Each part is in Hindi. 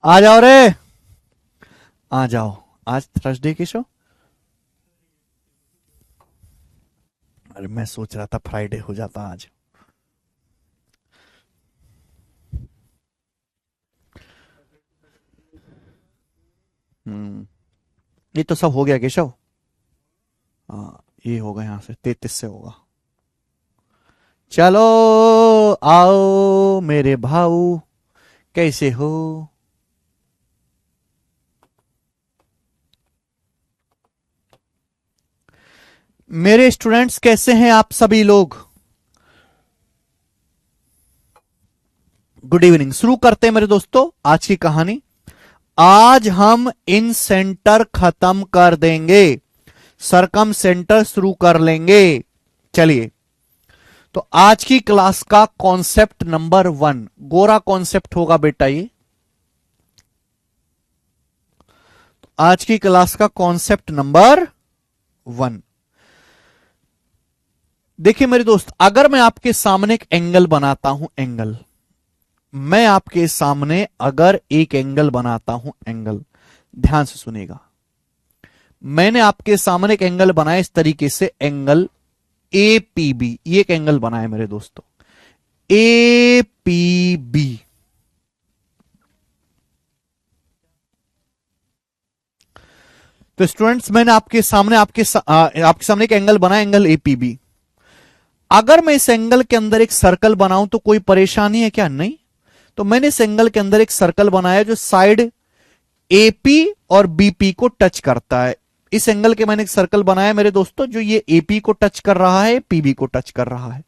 आ जाओ रे, आ जाओ। आज थर्सडे की शो। अरे मैं सोच रहा था फ्राइडे हो जाता आज। हम्म। ये तो सब हो गया केशव। हाँ, ये होगा, यहां से 33 से होगा। चलो आओ मेरे भाऊ, कैसे हो? मेरे स्टूडेंट्स कैसे हैं आप सभी लोग? Good evening. शुरू करते हैं मेरे दोस्तों आज की कहानी। आज हम इन सेंटर खत्म कर देंगे, सरकम सेंटर शुरू कर लेंगे। चलिए, तो आज की क्लास का कॉन्सेप्ट नंबर 1 गोरा कॉन्सेप्ट होगा बेटा। ये आज की क्लास का कॉन्सेप्ट नंबर 1। देखिए मेरे दोस्त, अगर मैं आपके सामने एक एंगल बनाता हूं, एंगल, मैं आपके सामने अगर एक एंगल बनाता हूं, एंगल, ध्यान से सुनिएगा। मैंने आपके सामने एक एंगल बनाया इस तरीके से, एंगल ए पी बी। ये एक एंगल बनाया मेरे दोस्तों, ए पी बी। तो स्टूडेंट्स, मैंने आपके सामने एक एंगल बनाया, एंगल ए पी बी। अगर मैं इस एंगल के अंदर एक सर्कल बनाऊं तो कोई परेशानी है क्या? नहीं। तो मैंने इस एंगल के अंदर एक सर्कल बनाया जो साइड एपी और बीपी को टच करता है। इस एंगल के मैंने एक सर्कल बनाया मेरे दोस्तों जो ये एपी को टच कर रहा है, पीबी को टच कर रहा है।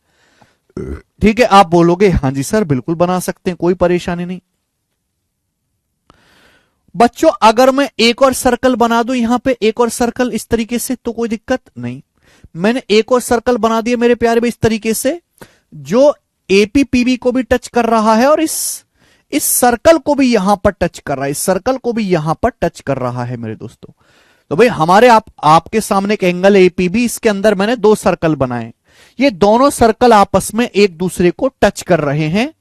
ठीक है, आप बोलोगे हां जी सर बिल्कुल बना सकते हैं, कोई परेशानी नहीं। बच्चों, अगर मैं एक और सर्कल बना दूं, यहां पे एक और सर्कल इस तरीके से, तो कोई दिक्कत नहीं। मैंने एक और सर्कल बना दिया मेरे प्यारे भाई इस तरीके से, जो एपी पीबी को भी टच कर रहा है और इस सर्कल को भी यहां पर टच कर रहा है, इस सर्कल को भी यहां पर टच कर रहा है मेरे दोस्तों। तो भाई हमारे आपके सामने एक एंगल एपीबी, इसके अंदर मैंने 2 सर्कल बनाए। ये दोनों सर्कल आपस में एक दूसरे को टच कर रहे हैं।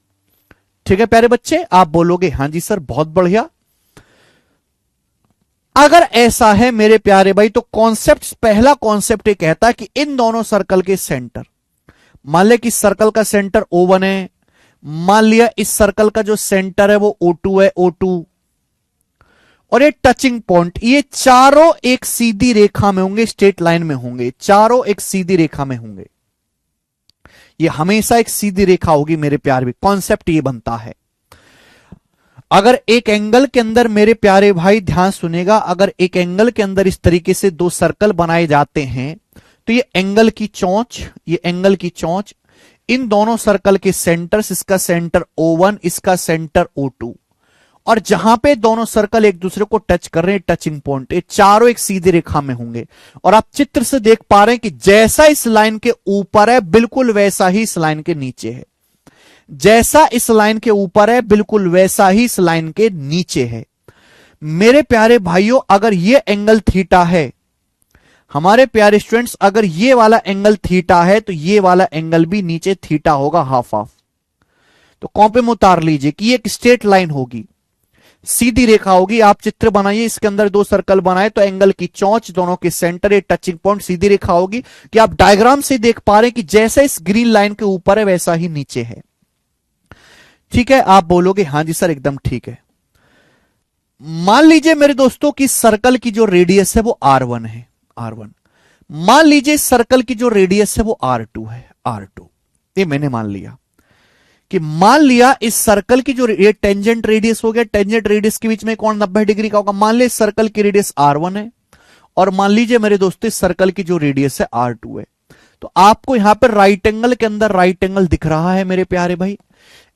ठीक है प्यारे बच्चे, आप बोलोगे हां जी सर बहुत बढ़िया। अगर ऐसा है मेरे प्यारे भाई, तो कॉन्सेप्ट, पहला कॉन्सेप्ट ये कहता है कि इन दोनों सर्कल के सेंटर, मान लिया कि इस सर्कल का सेंटर O1 है, मान लिया इस सर्कल का जो सेंटर है वो O2 है, O2, और ये टचिंग पॉइंट, ये चारों एक सीधी रेखा में होंगे, स्ट्रेट लाइन में होंगे, चारों एक सीधी रेखा में होंगे। ये हमेशा एक सीधी रेखा होगी मेरे प्यारे भाई, कॉन्सेप्ट ये बनता है। अगर एक एंगल के अंदर मेरे प्यारे भाई ध्यान सुनेगा, अगर एक एंगल के अंदर इस तरीके से 2 सर्कल बनाए जाते हैं, तो ये एंगल की चोंच, ये एंगल की चोंच, इन दोनों सर्कल के सेंटर्स, इसका सेंटर O1, इसका सेंटर O2, और जहां पे दोनों सर्कल एक दूसरे को टच कर रहे हैं, टचिंग पॉइंट, ये चारों एक सीधी रेखा में होंगे। और आप चित्र से देख पा रहे हैं कि जैसा इस लाइन के ऊपर है बिल्कुल वैसा ही इस लाइन के नीचे है, जैसा इस लाइन के ऊपर है बिल्कुल वैसा ही इस लाइन के नीचे है। मेरे प्यारे भाइयों, अगर ये एंगल थीटा है, हमारे प्यारे स्टूडेंट्स, अगर ये वाला एंगल थीटा है तो ये वाला एंगल भी नीचे थीटा होगा, हाफ हाफ। तो कॉपी में उतार लीजिए कि ये एक स्ट्रेट लाइन होगी, सीधी रेखा होगी। आप चित्र बनाइए, इसके अंदर 2 सर्कल बनाए तो एंगल की चौंच, दोनों के सेंटर, एक टचिंग पॉइंट, सीधी रेखा होगी। कि आप डायग्राम से देख पा रहे हैं कि जैसा इस ग्रीन लाइन के ऊपर है वैसा ही नीचे है। ठीक है, आप बोलोगे हां जी सर एकदम ठीक है। मान लीजिए मेरे दोस्तों कि सर्कल की जो रेडियस है वो R1 है, R1। मान लीजिए सर्कल की जो रेडियस है वो R2 है, R2। ये मैंने मान लिया कि, मान लिया इस सर्कल की जो ये टेंजेंट रेडियस हो गया, टेंजेंट रेडियस के बीच में कोण 90 डिग्री का होगा। मान लीजिए सर्कल की रेडियस R1 है, और मान लीजिए मेरे दोस्तों इस सर्कल की जो रेडियस है R2 है। तो आपको यहां पर राइट एंगल के अंदर राइट एंगल दिख रहा है मेरे प्यारे भाई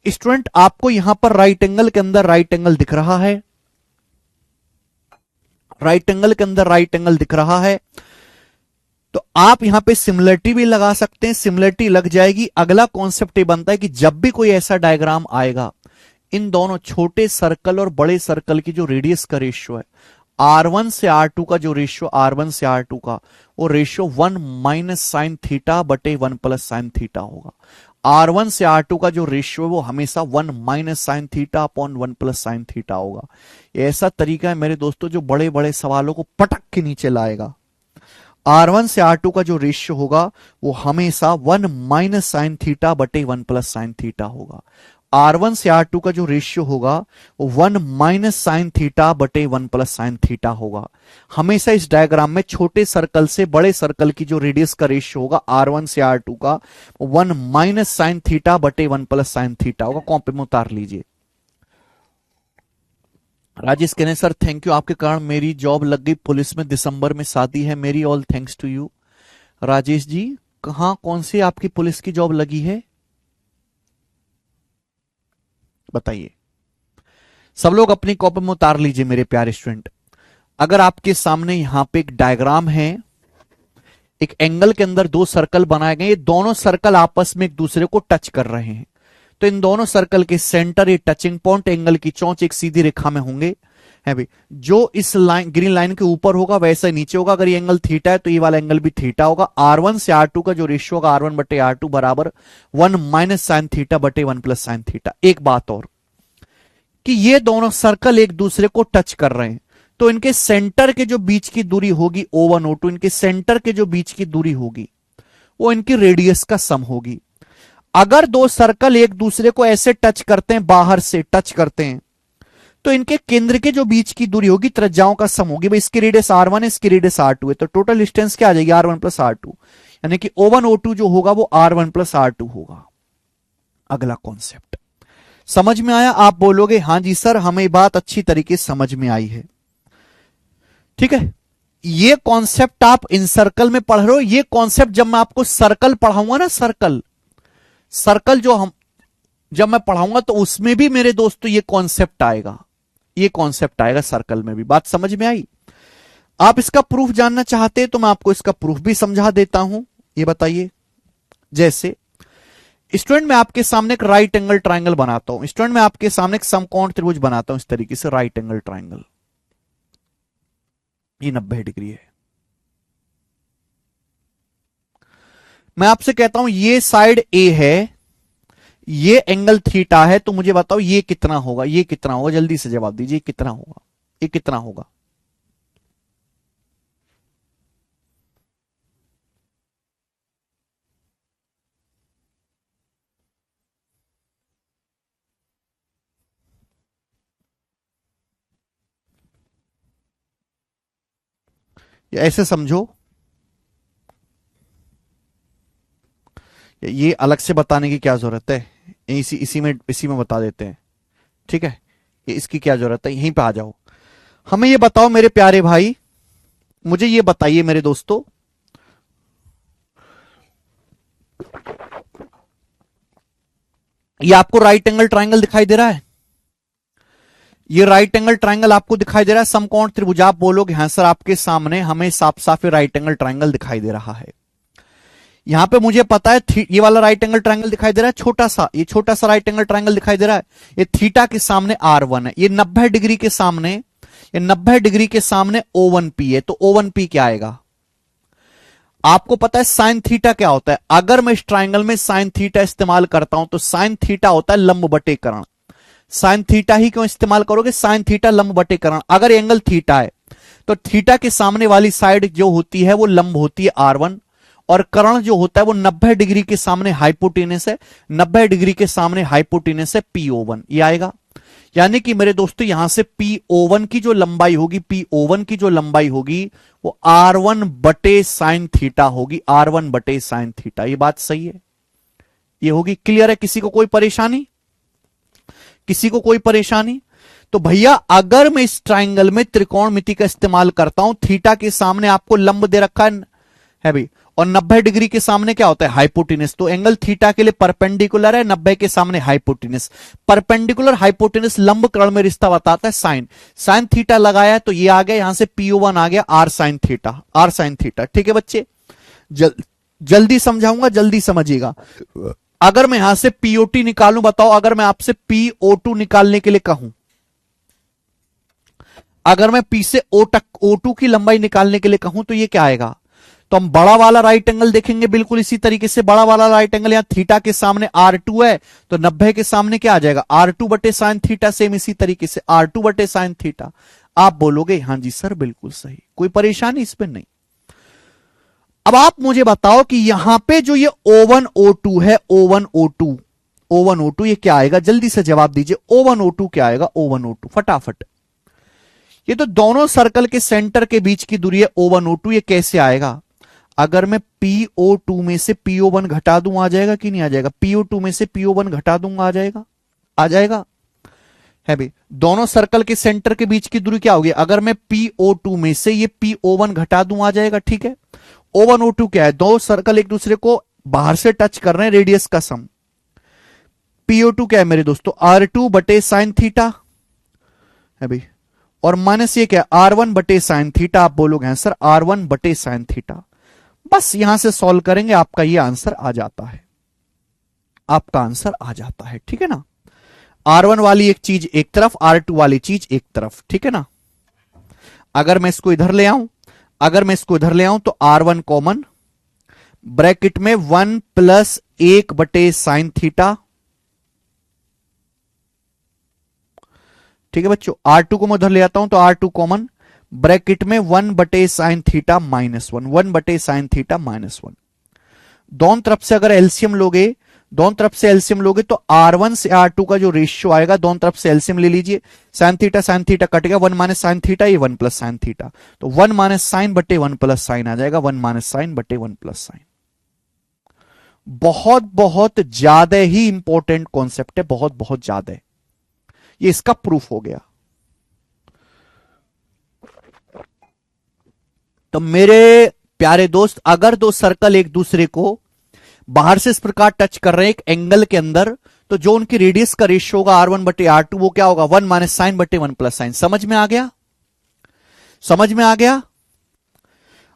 स्टूडेंट, आपको यहां पर राइट एंगल के अंदर राइट एंगल दिख रहा है, राइट एंगल के अंदर राइट एंगल दिख रहा है। तो आप यहां पे सिमिलरिटी भी लगा सकते हैं, सिमिलरिटी लग जाएगी। अगला कॉन्सेप्ट ये बनता है कि जब भी कोई ऐसा डायग्राम आएगा, इन दोनों छोटे सर्कल और बड़े सर्कल की जो रेडियस का रेशियो है, R1 से R2 का जो रेशियो R1 से R2 का वो रेशियो 1 माइनस साइन थीटा बटे 1 प्लस साइन थीटा होगा। R1 से R2 का जो रेशियो है वो हमेशा 1 minus sine theta upon 1 plus sine theta होगा। ऐसा तरीका है मेरे दोस्तों जो बड़े बड़े सवालों को पटक के नीचे लाएगा। R1 से R2 का जो रेशियो होगा वो हमेशा 1 माइनस साइन थीटा बटे 1 प्लस साइन थीटा होगा। R1 से R2 का जो रेशियो होगा वो 1 माइनस साइन थीटा बटे 1 प्लस साइन थीटा होगा। हमेशा इस डायग्राम में छोटे सर्कल से बड़े सर्कल की जो रेडियस का रेशियो होगा R1 से R2 का 1 माइनस साइन थीटा बटे 1 प्लस साइन थीटा होगा। कॉपी में उतार लीजिए। राजेश कहने सर थैंक यू, आपके कारण मेरी जॉब लग गई पुलिस में, दिसंबर में शादी है मेरी, all thanks to you. Rajesh ji कहां, कौन सी आपकी पुलिस की जॉब लगी है बताइए। सब लोग अपनी कॉपी में उतार लीजिए मेरे प्यारे स्टूडेंट। अगर आपके सामने यहां पे एक डायग्राम है, एक एंगल के अंदर दो सर्कल बनाए गए, ये दोनों सर्कल आपस में एक दूसरे को टच कर रहे हैं, तो इन दोनों सर्कल के सेंटर, ये टचिंग पॉइंट, एंगल की चौंच एक सीधी रेखा में होंगे, है भाई। जो इस लाइन, ग्रीन लाइन के ऊपर होगा वैसा नीचे होगा। अगर ये एंगल थीटा है तो ये वाला एंगल भी थीटा होगा। R1 से R2 का जो रेशियो होगा R1 बटे R2 बराबर 1 माइनस साइन थीटा बटे 1 प्लस साइन थीटा। एक बात और कि ये दोनों सर्कल एक दूसरे को टच कर रहे हैं, तो इनके सेंटर के जो बीच की दूरी होगी O1 O2, इनके सेंटर के जो बीच की दूरी होगी वो इनकी रेडियस का सम होगी। अगर दो सर्कल एक दूसरे को ऐसे टच करते हैं, बाहर से टच करते हैं, तो इनके केंद्र के जो बीच की दूरी होगी त्रिज्याओं का सम होगी। भाई इसकी रेडियस R1 है, इसकी रेडियस R2 है, तो टोटल डिस्टेंस क्या आ जाएगी R1 प्लस R2, यानी कि O1 O2 जो होगा वो R1 प्लस R2 होगा। अगला कॉन्सेप्ट समझ में आया? आप बोलोगे हां जी सर हमें बात अच्छी तरीके से समझ में आई है, ठीक है। ये कॉन्सेप्ट आप इन सर्कल में पढ़ रहे हो, ये कॉन्सेप्ट जब मैं आपको सर्कल पढ़ाऊंगा ना, सर्कल जो हम जब मैं पढ़ाऊंगा तो उसमें भी मेरे दोस्तों ये कॉन्सेप्ट आएगा, ये कॉन्सेप्ट आएगा सर्कल में भी। बात समझ में आई? आप इसका प्रूफ जानना चाहते हैं तो मैं आपको इसका प्रूफ भी समझा देता हूं। ये बताइए, जैसे स्टूडेंट मैं आपके सामने एक राइट एंगल ट्राइंगल बनाता हूं, स्टूडेंट मैं आपके सामने एक समकोण त्रिभुज बनाता हूं इस तरीके से, राइट एंगल ट्राइंगल, ये 90 डिग्री है। मैं आपसे कहता हूं ये साइड ए है, ये एंगल थीटा है, तो मुझे बताओ ये कितना होगा, ये कितना होगा, जल्दी से जवाब दीजिए, कितना होगा, ये कितना होगा? ऐसे समझो, ये अलग से बताने की क्या जरूरत है, इसी में बता देते हैं, ठीक है। ये इसकी क्या जरूरत है, यहीं पे आ जाओ। हमें ये बताओ मेरे प्यारे भाई, मुझे ये बताइए मेरे दोस्तों, ये आपको राइट एंगल ट्राइंगल दिखाई दे रहा है? ये राइट एंगल ट्राइंगल आपको दिखाई दे रहा है, समकोण त्रिभुज? आप बोलोगे हाँ सर आपके सामने हमें साफ साफ राइट एंगल ट्राइंगल दिखाई दे रहा है। यहां पे मुझे पता है ये वाला राइट एंगल ट्राइंगल दिखाई दे रहा है, छोटा सा, ये छोटा सा राइट एंगल ट्राइंगल दिखाई दे रहा है, ये थीटा के सामने R1 है, ये 90 डिग्री के सामने, ये 90 डिग्री के सामने O1P है, तो O1P क्या आएगा? आपको पता है साइन थीटा क्या होता है? अगर मैं इस ट्राइंगल में साइन थीटा इस्तेमाल करता हूं तो साइन थीटा होता है लंब बटेकरण। साइन थीटा ही क्यों इस्तेमाल करोगे? साइन थीटा लंब बटेकरण। अगर एंगल थीटा है तो थीटा के सामने वाली साइड जो होती है वो लंब होती है R1, और कर्ण जो होता है वो 90 डिग्री के सामने हाइपोटेनस है, 90 डिग्री के सामने हाइपोटेनस है PO1, ये आएगा। यानी कि मेरे दोस्तों यहां से PO1 की जो लंबाई होगी, PO1 की जो लंबाई होगी वो R1 बटे साइन थीटा होगी, R1 बटे साइन थीटा। ये बात सही है, ये होगी। क्लियर है? किसी को कोई परेशानी? किसी को कोई परेशानी? तो भैया अगर मैं इस ट्राइंगल में त्रिकोणमिति का इस्तेमाल करता हूं, थीटा के सामने आपको लंब दे रखा है भाई, और 90 डिग्री के सामने क्या होता है? हाइपोटेनस। तो एंगल थीटा के लिए परपेंडिकुलर है, 90 के सामने हाइपोटेनस। परपेंडिकुलर हाइपोटेनस लंब कर्ण में रिश्ता बताता है साइन। साइन थीटा लगाया तो ये आ गया, यहां से PO1 आ गया R sine theta, R sine theta. ठीक है बच्चे, जल्दी समझाऊंगा, जल्दी समझिएगा। अगर मैं यहां से POT निकालूं, बताओ अगर मैं आपसे PO2 निकालने के लिए कहूं, अगर मैं P से O2 की लंबाई निकालने के लिए कहूं तो ये क्या आएगा, तो हम बड़ा वाला राइट एंगल देखेंगे बिल्कुल इसी तरीके से। बड़ा वाला राइट एंगल यहां थीटा के सामने R2 है, तो 90 के सामने क्या आ जाएगा, R2 बटे साइन थीटा। सेम इसी तरीके से R2 बटे साइन थीटा। आप बोलोगे हां जी सर बिल्कुल सही, कोई परेशानी इसमें नहीं। अब आप मुझे बताओ कि यहां पे जो ये O1 O2 है, O1 O2 ये क्या आएगा, जल्दी से जवाब दीजिए। O1 O2 क्या आएगा, O1 O2 फटाफट। ये तो दोनों सर्कल के सेंटर के बीच की दूरी है O1 O2, ये कैसे आएगा, अगर मैं PO2 में से PO1 घटा दूं आ जाएगा कि नहीं आ जाएगा, PO2 में से PO1 घटा दूंगा आ जाएगा, आ जाएगा है भाई। दोनों सर्कल के सेंटर के बीच की दूरी क्या होगी, अगर मैं PO2 में से ये PO1 घटा दूं आ जाएगा, ठीक है। O1 O2 क्या है, दो सर्कल एक दूसरे को बाहर से टच कर रहे हैं, रेडियस का सम। PO2 क्या है मेरे दोस्तों, R2 बटे साइन थीटा है भाई, और माइनस ये क्या है, R1 बटे साइन थीटा। आप बोलोगे हैं सर R1 बटे साइन थीटा। बस यहां से सॉल्व करेंगे, आपका ये आंसर आ जाता है, आपका आंसर आ जाता है, ठीक है ना। R1 वाली एक चीज एक तरफ, R2 वाली चीज एक तरफ, ठीक है ना। अगर मैं इसको इधर ले आऊं, अगर मैं इसको इधर ले आऊं तो R1 कॉमन, ब्रैकेट में 1 प्लस 1 बटे साइन थीटा, ठीक है बच्चों। R2 को मैं उधर ले आता हूं तो R2 कॉमन, ब्रैकेट में 1 बटे साइन थीटा माइनस 1, 1 बटे साइन थीटा माइनस 1। दोनों तरफ से अगर एलसीएम लोगे, दोनों तरफ से एलसीएम लोगे तो R1 से R2 का जो रेशियो आएगा, दोनों तरफ से एलसीएम ले लीजिए। साइन थीटा कटेगा, 1 माइनस साइन थीटा, ये 1 प्लस साइन थीटा, तो 1 माइनस साइन बटे 1 प्लस साइन आ जाएगा, 1 माइनस साइन बटे 1 प्लस साइन। बहुत बहुत ज्यादा ही इंपॉर्टेंट कॉन्सेप्ट है, बहुत बहुत ज्यादा। ये इसका प्रूफ हो गया। तो मेरे प्यारे दोस्त, अगर दो सर्कल एक दूसरे को बाहर से इस प्रकार टच कर रहे हैं एक एंगल के अंदर, तो जो उनकी रेडियस का रेशियो होगा R1 बटे R2, वो क्या होगा, 1 माइनस साइन बटे 1 प्लस साइन। समझ में आ गया, समझ में आ गया।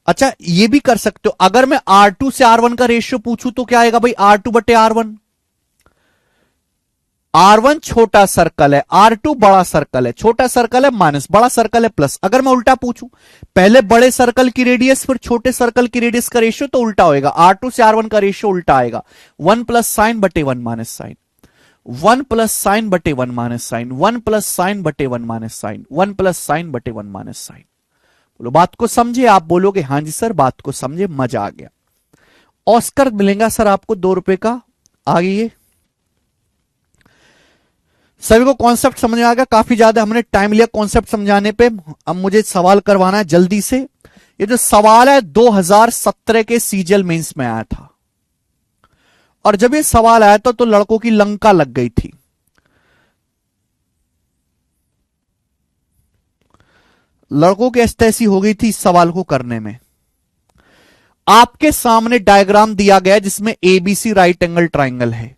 अच्छा ये भी कर सकते हो, अगर मैं R2 से R1 का रेशियो पूछूं तो क्या आएगा भाई, R2 बटे R1। R1 छोटा सर्कल है, R2 बड़ा सर्कल है, छोटा सर्कल है माइनस, बड़ा सर्कल है प्लस। अगर मैं उल्टा पूछूं, पहले बड़े सर्कल की रेडियस फिर छोटे सर्कल की रेडियस का रेशियो, तो उल्टा होएगा, R2 से R1 का रेशियो उल्टा आएगा, 1 प्लस साइन बटे 1 माइनस साइन, 1 प्लस साइन बटे 1 माइनस साइन, 1 प्लस साइन बटे 1 माइनस साइन, 1 प्लस साइन बटे 1 माइनस साइन। बोलो बात को समझे, आप बोलोगे हां जी सर बात को समझे, मजा आ गया। ऑस्कर मिलेगा सर आपको 2 रुपए का। आइए सभी को कॉन्सेप्ट समझ में आ गया, काफी ज्यादा हमने टाइम लिया कॉन्सेप्ट समझाने पे। अब मुझे सवाल करवाना है जल्दी से। ये जो सवाल है 2017 के सीजीएल मेंस में आया था, और जब ये सवाल आया था तो लड़कों की लंका लग गई थी। लड़कों की ऐसी हो गई थी इस सवाल को करने में। आपके सामने डायग्राम दिया गया जिसमें एबीसी राइट एंगल ट्राइंगल है,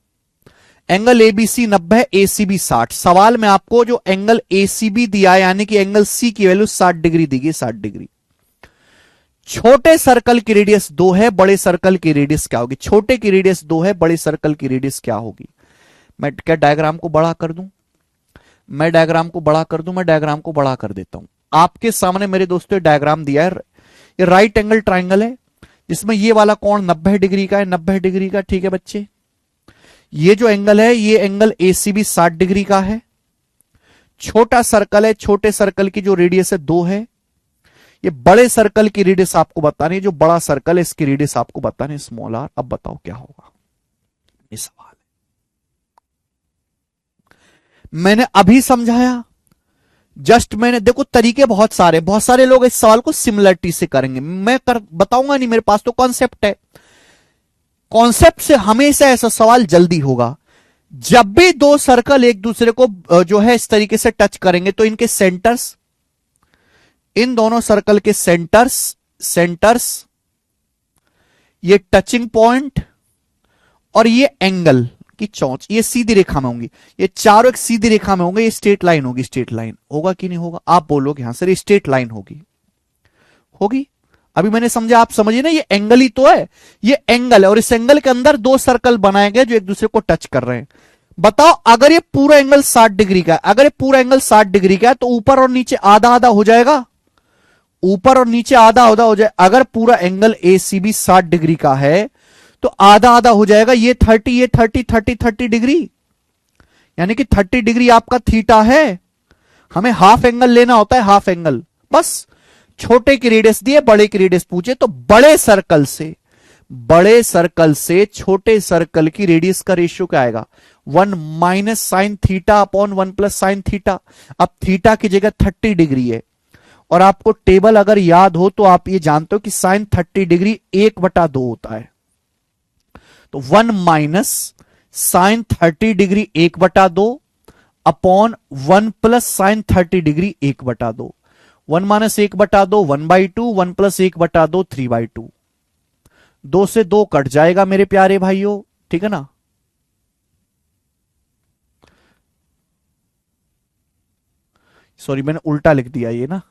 एंगल एबीसी 90, एसीबी 60। सवाल में आपको जो एंगल एसीबी दिया है, यानी कि एंगल सी की वैल्यू 60 डिग्री दी गई, 60 डिग्री। छोटे सर्कल की रेडियस 2 है, बड़े सर्कल की रेडियस क्या होगी, छोटे की रेडियस 2 है, बड़े सर्कल की रेडियस क्या होगी। मैं क्या डायग्राम को बड़ा कर दूं, मैं डायग्राम को बड़ा कर दूं, मैं डायग्राम को बड़ा कर देता हूं। आपके सामने मेरे दोस्तों डायग्राम दिया है, ये राइट एंगल ट्राइंगल है जिसमें ये वाला कोण 90 डिग्री का है, 90 डिग्री का, ठीक है बच्चे। ये जो एंगल है, ये एंगल एसीबी 60 डिग्री का है। छोटा सर्कल है, छोटे सर्कल की जो रेडियस है 2 है। ये बड़े सर्कल की रेडियस आपको बतानी है, जो बड़ा सर्कल है इसकी रेडियस आपको बतानी है, स्मॉल आर। अब बताओ क्या होगा, ये सवाल है। मैंने अभी समझाया, जस्ट मैंने, देखो तरीके बहुत सारे लोग इस सवाल को सिमिलरिटी से करेंगे, मैं बताऊंगा नहीं, मेरे पास तो कॉन्सेप्ट है। कॉन्सेप्ट से हमेशा ऐसा सवाल जल्दी होगा। जब भी दो सर्कल एक दूसरे को जो है इस तरीके से टच करेंगे तो इनके सेंटर्स, इन दोनों सर्कल के सेंटर्स, ये टचिंग पॉइंट और ये एंगल की चौंच, ये सीधी रेखा में होंगी। ये चारों एक सीधी रेखा में होंगे, ये स्ट्रेट लाइन होगी। स्ट्रेट लाइन होगा कि नहीं होगा, आप बोलोगे हाँ सर ये स्ट्रेट लाइन होगी, होगी। अभी मैंने समझा, आप समझिए ना, ये एंगल ही तो है, ये एंगल है, और इस एंगल के अंदर दो सर्कल बनाए गए जो एक दूसरे को टच कर रहे हैं। बताओ अगर ये पूरा एंगल 60 डिग्री का है, अगर ये पूरा एंगल 60 डिग्री का है तो ऊपर और नीचे आधा आधा हो जाएगा, ऊपर और नीचे आधा आधा हो जाए। अगर पूरा एंगल एसीबी 60 डिग्री का है तो आधा आधा हो जाएगा, ये 30 ये 30 30 30 डिग्री, यानी कि 30 डिग्री आपका थीटा है। हमें हाफ एंगल लेना होता है, हाफ एंगल। बस छोटे की रेडियस दिए, बड़े की रेडियस पूछे, तो बड़े सर्कल से छोटे सर्कल की रेडियस का रेशियो क्या आएगा, 1 minus sine theta upon 1 plus sine theta. अब थीटा की जगह 30 डिग्री है, और आपको टेबल अगर याद हो तो आप ये जानते हो कि साइन 30 डिग्री 1/2 होता है। तो 1 minus sine 30 degree 1/2 upon 1 plus sine 30 degree 1/2। 1 minus 1/2 1/2, 1 plus 1/2 3/2। 2 से 2 कट जाएगा मेरे प्यारे भाइयों, ठीक है ना। सॉरी मैंने उल्टा लिख दिया ये ना,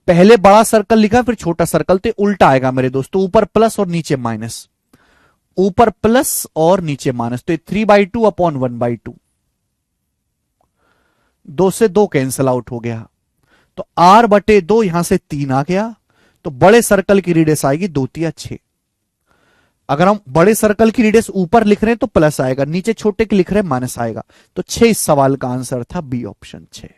पहले बड़ा सर्कल लिखा फिर छोटा सर्कल, तो उल्टा आएगा मेरे दोस्तों, ऊपर प्लस और नीचे माइनस, ऊपर प्लस और नीचे माइनस, तो 3/2 अपॉन 1/2। 2 से 2 कैंसिल आउट हो गया, तो r/2 यहां से 3 आ गया, तो बड़े सर्कल की रेडियस आएगी 2 3 6। अगर हम बड़े सर्कल की रेडियस ऊपर लिख रहे हैं तो प्लस आएगा, नीचे छोटे की लिख रहे हैं माइनस आएगा। तो 6 इस सवाल का आंसर था, बी ऑप्शन 6।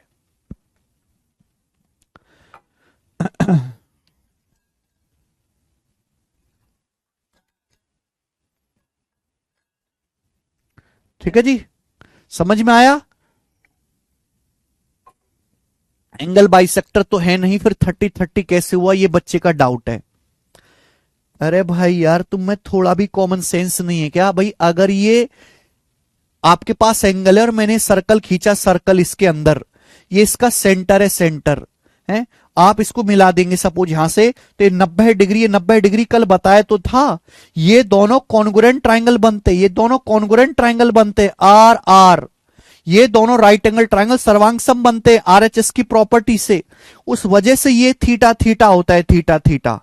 ठीक है जी, समझ में आया। एंगल बाइसेक्टर तो है नहीं, फिर 30 30 कैसे हुआ, ये बच्चे का डाउट है। अरे भाई यार तुम में थोड़ा भी कॉमन सेंस नहीं है क्या भाई। अगर ये आपके पास एंगल है और मैंने सर्कल खींचा, सर्कल इसके अंदर, ये इसका सेंटर है, सेंटर है, आप इसको मिला देंगे सपोज यहां से, तो ये 90 डिग्री, ये 90 डिग्री कल बताया तो था। ये दोनों कॉन्ग्रुएंट ट्राइंगल बनते, ये दोनों कॉन्ग्रुएंट ट्राइंगल बनते, आर आर, ये दोनों राइट एंगल ट्राइंगल सर्वांगसम बनते आरएचएस की प्रॉपर्टी से। उस वजह से ये थीटा थीटा होता है, थीटा थीटा,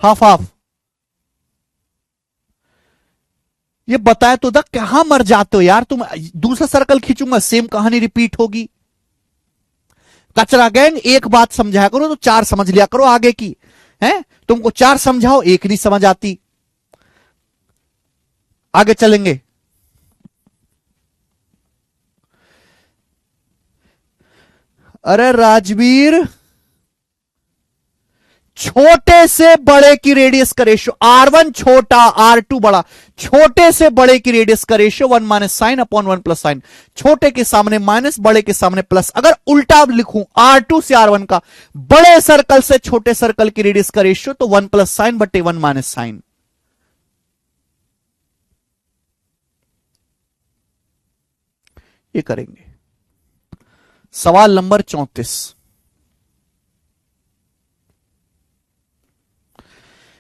हाफ हाफ। ये बताया तो था, कहां मर जाते हो यार तुम। दूसरा सर्कल खींचूंगा सेम कहानी रिपीट होगी। कचरा गैंग एक बात समझाया करो तो 4 समझ लिया करो आगे की, है तुमको 4 समझाओ 1 नहीं समझ आती। आगे चलेंगे। अरे राजवीर, छोटे से बड़े की रेडियस का रेशियो, R1 छोटा R2 बड़ा, छोटे से बड़े की रेडियस का ratio 1 minus sine upon 1 plus sign. छोटे के सामने माइनस, बड़े के सामने प्लस। अगर उल्टा लिखूं R2 से R1 का, बड़े सर्कल से छोटे सर्कल की रेडियस का रेशियो, तो 1 प्लस साइन बटे 1 माइनस साइन। ये करेंगे। सवाल नंबर 34,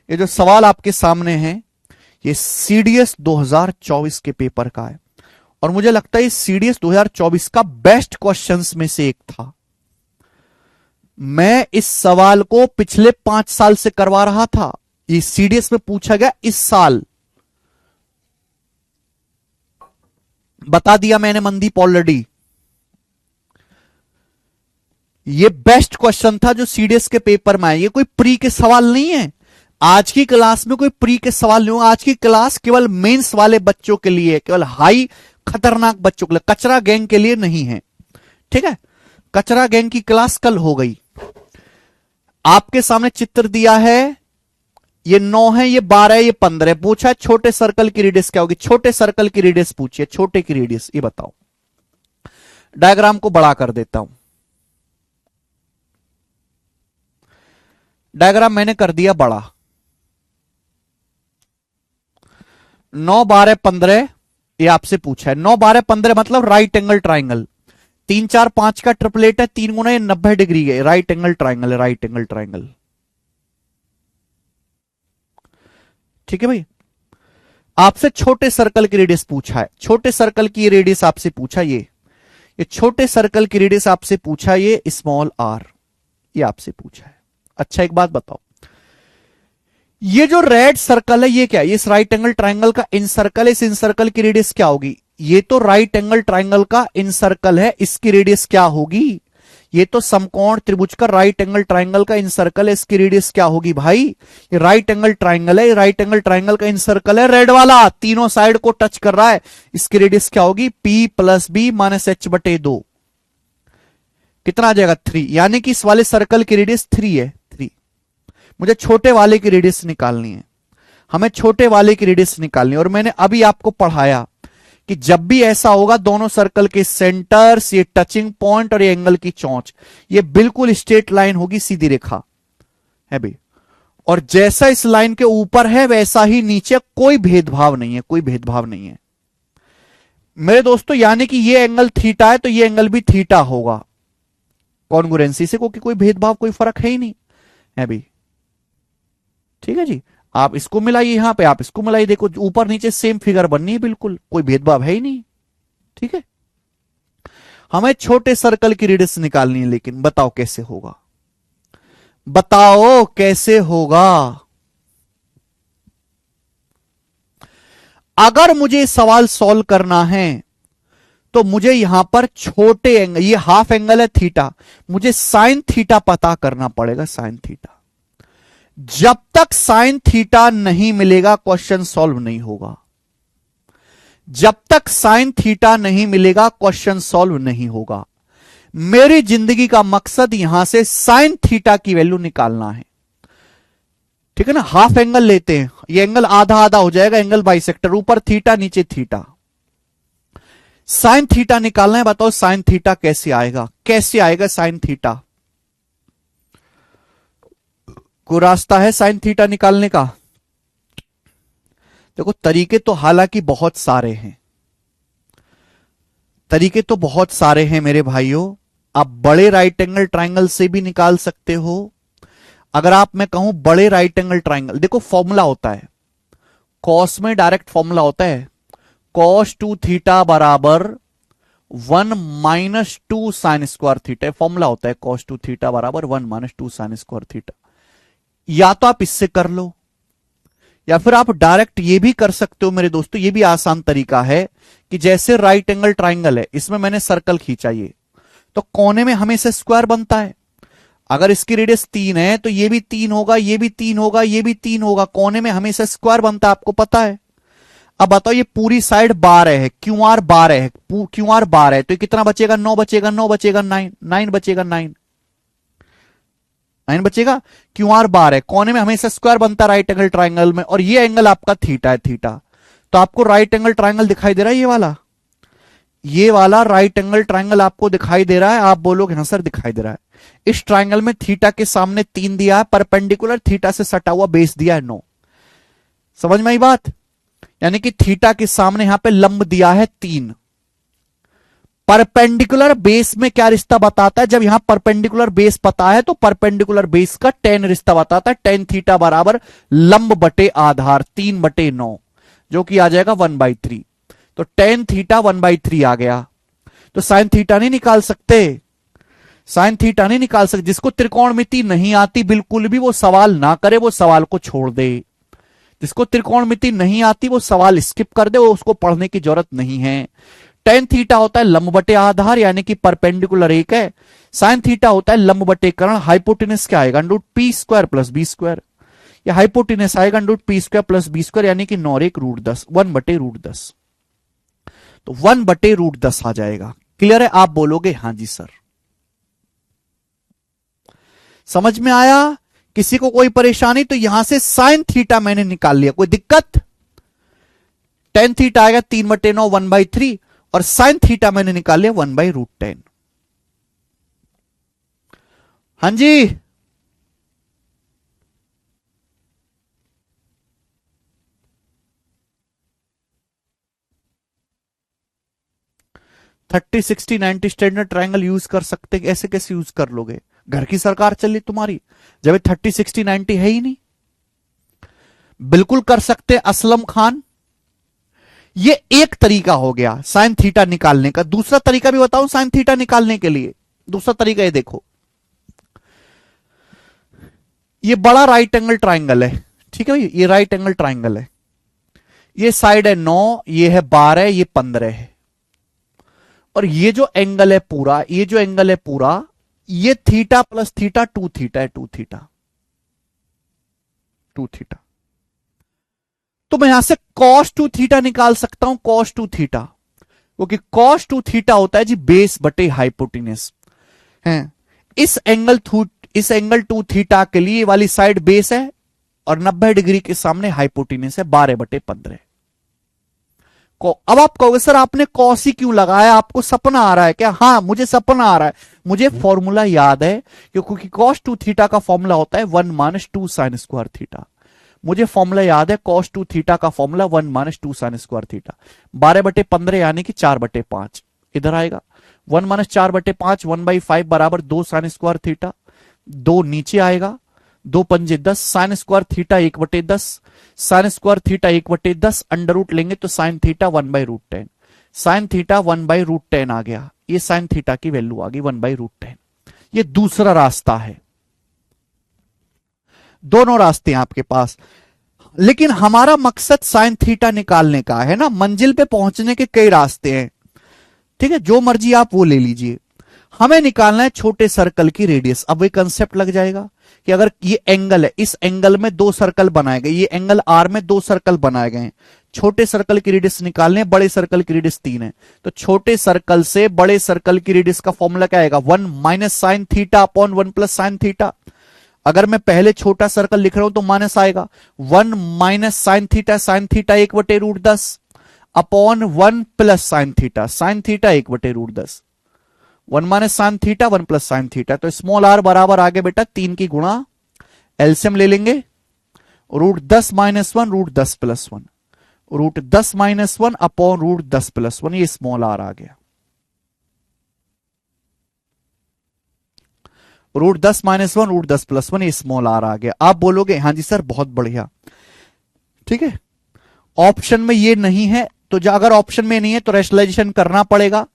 ये जो सवाल आपके सामने है ये सीडीएस 2024 के पेपर का है, और मुझे लगता है सीडीएस 2024 का बेस्ट क्वेश्चंस में से एक था। मैं इस सवाल को पिछले 5 साल से करवा रहा था, ये सीडीएस में पूछा गया इस साल। बता दिया मैंने मनदीप ऑलरेडी, ये बेस्ट क्वेश्चन था जो सीडीएस के पेपर में आया। ये कोई प्री के सवाल नहीं है, आज की क्लास में कोई प्री के सवाल नहीं होगा। आज की क्लास केवल मेंस वाले बच्चों के लिए, केवल हाई खतरनाक बच्चों के लिए, कचरा गैंग के लिए नहीं है, ठीक है। कचरा गैंग की क्लास कल हो गई। आपके सामने चित्र दिया है, ये 9 है, ये 12 है, ये 15 है। पूछा है छोटे सर्कल की रेडियस क्या होगी, छोटे सर्कल की रेडियस पूछिए, छोटे की रेडियस ये बताओ। डायग्राम को बड़ा कर देता हूं, डायग्राम मैंने कर दिया बड़ा। 9 12 15 ये आपसे पूछा है। 9 12 15 मतलब राइट एंगल ट्राइंगल, 3 4 5 का ट्रिपलेट है, 3 गुना 90 डिग्री है, राइट एंगल ट्राइंगल है, राइट एंगल ट्राइंगल, ठीक है भाई। आपसे छोटे सर्कल की रेडियस पूछा है, छोटे सर्कल की रेडियस आपसे पूछा, ये छोटे सर्कल की रेडियस आपसे पूछा, ये स्मॉल आर, ये आपसे पूछा है। अच्छा एक बात बताओ, ये जो रेड सर्कल है ये क्या है? ये इस राइट एंगल ट्राइंगल का इन सर्कल है। इस इन सर्कल की रेडियस क्या होगी? ये तो राइट एंगल ट्राइंगल का इन सर्कल है, इसकी रेडियस क्या होगी? ये तो समकोण त्रिभुज का राइट एंगल ट्राइंगल का इन सर्कल है, इसकी रेडियस क्या होगी भाई? ये राइट एंगल ट्राइंगल है, ये राइट एंगल ट्राइंगल का इन सर्कल है, रेड वाला तीनों साइड को टच कर रहा है, इसकी रेडियस क्या होगी? P plus B minus H बटे 2। कितना आ जाएगा? 3। यानी कि इस वाले सर्कल की रेडियस 3 है। 3। मुझे छोटे वाले की रेडियस निकालनी है, हमें छोटे वाले की रेडियस निकालनी है। और मैंने अभी आपको पढ़ाया कि जब भी ऐसा होगा, दोनों सर्कल के सेंटर्स, ये टचिंग पॉइंट और ये एंगल की चौंच, ये बिल्कुल स्ट्रेट लाइन होगी, सीधी रेखा है भाई। और जैसा इस लाइन के ऊपर है वैसा ही नीचे, कोई भेदभाव नहीं है, कोई भेदभाव नहीं है मेरे दोस्तों। यानी कि ये एंगल थीटा है तो ये एंगल भी थीटा होगा कॉन्ग्रुएंसी से, क्योंकि कोई भेदभाव, कोई फर्क है ही नहीं है भाई। ठीक है जी, आप इसको मिलाइए यहां पे, आप इसको मिलाइए, देखो ऊपर नीचे सेम फिगर बननी है, बिल्कुल कोई भेदभाव है ही नहीं। ठीक है, हमें छोटे सर्कल की रेडियस निकालनी है, लेकिन बताओ कैसे होगा? बताओ कैसे होगा? अगर मुझे सवाल सॉल्व करना है तो मुझे यहां पर छोटे एंगल, ये हाफ एंगल है थीटा, मुझे साइन थीटा पता करना पड़ेगा, साइन थीटा। जब तक साइन थीटा नहीं मिलेगा क्वेश्चन सॉल्व नहीं होगा। जब तक साइन थीटा नहीं मिलेगा क्वेश्चन सॉल्व नहीं होगा। मेरी जिंदगी का मकसद यहां से साइन थीटा की वैल्यू निकालना है। ठीक है ना, हाफ एंगल लेते हैं, ये एंगल आधा आधा हो जाएगा, एंगल बाइसेक्टर, ऊपर थीटा नीचे थीटा। साइन थीटा निकालना है, बताओ साइन थीटा कैसे आएगा? कैसे आएगा साइन थीटा? कोई रास्ता है साइन थीटा निकालने का? देखो तरीके तो हालांकि बहुत सारे हैं, तरीके तो बहुत सारे हैं मेरे भाइयों। आप बड़े राइट एंगल ट्राइंगल से भी निकाल सकते हो। अगर आप, मैं कहूं बड़े राइट एंगल ट्राइंगल, देखो फॉर्मूला होता है, कॉस में डायरेक्ट फॉर्मूला होता है, कॉस 2 थीटा बराबर 1 minus 2 sign square theta, formula होता है कॉस 2 थीटा बराबर 1 माइनस 2 साइन स्क्वायर थीटा। या तो आप इससे कर लो, या फिर आप डायरेक्ट ये भी कर सकते हो मेरे दोस्तों, ये भी आसान तरीका है कि जैसे राइट एंगल ट्राइंगल है, इसमें मैंने सर्कल खींचा, ये तो कोने में हमेशा स्क्वायर बनता है। अगर इसकी रेडियस 3 है तो ये भी 3 होगा, ये भी 3 होगा, ये भी 3 होगा, कोने में हमेशा स्क्वायर बनता है, आपको पता है। अब बताओ ये पूरी साइड 12 है, क्यू आर 12 है, क्यू आर 12 है, तो ये कितना बचेगा? 9 बचेगा, 9 बचेगा 9, 9 बचेगा, 9 बचेगा। क्यू आर 12 है, कोने में हमेशा स्क्वायर बनता है राइट एंगल ट्राइंगल में, और ये एंगल आपका थीटा है, थीटा। तो आपको राइट एंगल ट्राइंगल दिखाई दे रहा है, ये वाला राइट एंगल ट्राइंगल आपको दिखाई दे रहा है। आप बोलोगे हाँ सर दिखाई दे रहा है। इस ट्राइंगल में थीटा के सामने 3 दिया है, परपेंडिकुलर थीटा से सटा हुआ बेस दिया है 9। समझ में आई बात? यानी कि थीटा के सामने यहां पे लंब दिया है 3। परपेंडिकुलर बेस में क्या रिश्ता बताता है? जब यहां परपेंडिकुलर बेस पता है तो परपेंडिकुलर बेस का tan रिश्ता बताता है, tan थीटा बराबर लंब बटे आधार 3 बटे 9, जो कि आ जाएगा 1/3। तो tan थीटा 1/3 आ गया। तो साइन थीटा नहीं निकाल सकते, साइन थीटा नहीं निकाल सकते। जिसको त्रिकोणमिति नहीं आती बिल्कुल भी, वो सवाल ना करे, वो सवाल को छोड़ दे। जिसको त्रिकोणमिति नहीं आती वो सवाल स्किप कर दे, वो उसको पढ़ने की जरूरत नहीं है। tan थीटा होता है लंब बटे आधार, यानी कि परपेंडिकुलर 1 है। साइन थीटा होता है लंब बटे कर्ण, हाइपोटेनस क्या आएगा? √p² plus b²। या हाइपोटेनस आएगा √p² प्लस b², यानी कि 9 1 √10, 1/√10। तो 1/√10 आ जाएगा। क्लियर है? आप बोलोगे हाँ जी सर। समझ में आया? किसी को कोई परेशानी? तो यहां से साइन थीटा मैंने निकाल लिया, कोई दिक्कत? tan थीटा आएगा 3/9 1/3, और साइन थीटा मैंने निकाल लिया 1/√10। हाँ जी, थर्टी 60 90 स्टैंडर्ड ट्रायंगल यूज कर सकते, ऐसे कैसे यूज कर लोगे? घर की सरकार चल रही तुम्हारी, जब 30 60 90 है ही नहीं। बिल्कुल कर सकते असलम खान। ये एक तरीका हो गया साइन थीटा निकालने का। दूसरा तरीका भी बताऊं साइन थीटा निकालने के लिए? दूसरा तरीका ये देखो, ये बड़ा राइट एंगल ट्राइंगल है, ठीक ठीक है भाई, ये राइट एंगल ट्राइंगल है, ये साइड है 9, ये है 12, ये 15 है, और ये जो एंगल है पूरा, ये जो एंगल है पूरा, ये थीटा प्लस थीटा 2 थीटा है, 2 थीटा, 2 थीटा। तो मैं यहां से cos 2 थीटा निकाल सकता हूं, cos 2 थीटा, क्योंकि cos 2 थीटा होता है जी बेस बटे हाइपोटिनस है। इस एंगल इस एंगल 2 थीटा के लिए वाली साइड बेस है, और 90 डिग्री के सामने हाइपोटिनस है 12/15। अब आप कहोगे सर आपने कॉस ही क्यों लगाया, आपको सपना आ रहा है क्या? हाँ मुझे सपना आ रहा है, मुझे फॉर्मूला याद है, क्योंकि कॉस 2 थीटा का फॉर्मूला होता है 1 माइनस 2 साइन स्क्वायर थीटा। मुझे फॉर्मूला याद है, कॉस 2 थीटा का formula 1 minus 2 sign square theta. 12/15 यानी कि 4/5 इधर आएगा, 1 माइनस 4/5, 1/5 बराबर 2 साइन स्क्वायर थीटा, 2 नीचे आएगा, 2 पंजे 10, sine square theta 1/10, sine square theta 1/10, under root लेंगे तो साइन थीटा 1/√10, साइन थीटा 1/√10 आ गया, ये साइन थीटा की वैल्यू आ गई 1/√10। ये दूसरा रास्ता है, दोनों रास्ते हैं आपके पास, लेकिन हमारा मकसद साइन थीटा निकालने का है ना, मंजिल पे पहुंचने के कई रास्ते हैं, ठीक है, जो मर्जी आप वो ले लीजिए, हमें निकालना है छोटे सर्कल की रेडियस। अब ये कंसेप्ट लग जाएगा कि अगर ये एंगल है, इस एंगल में 2 सर्कल बनाए गए, ये एंगल आर में 2 सर्कल बनाए गए हैं, छोटे सर्कल की रेडियस निकालने, बड़े सर्कल की रेडियस 3 है, तो छोटे सर्कल से बड़े सर्कल की रेडियस का फॉर्मूला क्या आएगा, 1 minus sine theta upon 1 plus sine theta. अगर मैं पहले छोटा सर्कल लिख रहा हूं तो माइनस आएगा, 1 minus sine theta 1/√10 upon 1 plus sine theta 1/√10, 1 minus sine theta 1 plus sine theta. तो स्मॉल आर बराबर आगे बेटा 3 की गुणा, एलसीएम ले लेंगे, √10 - 1 √10 + 1, √10 - 1 अपॉन √10 + 1, ये स्मॉल आर आ गया, √10 - 1 √10 + 1, ये स्मॉल आर आ गया। आप बोलोगे हाँ जी सर बहुत बढ़िया, ठीक है, ऑप्शन में ये नहीं है, तो अगर ऑप्शन में नहीं है तो रेशनलाइजेशन करना पड़ेगा।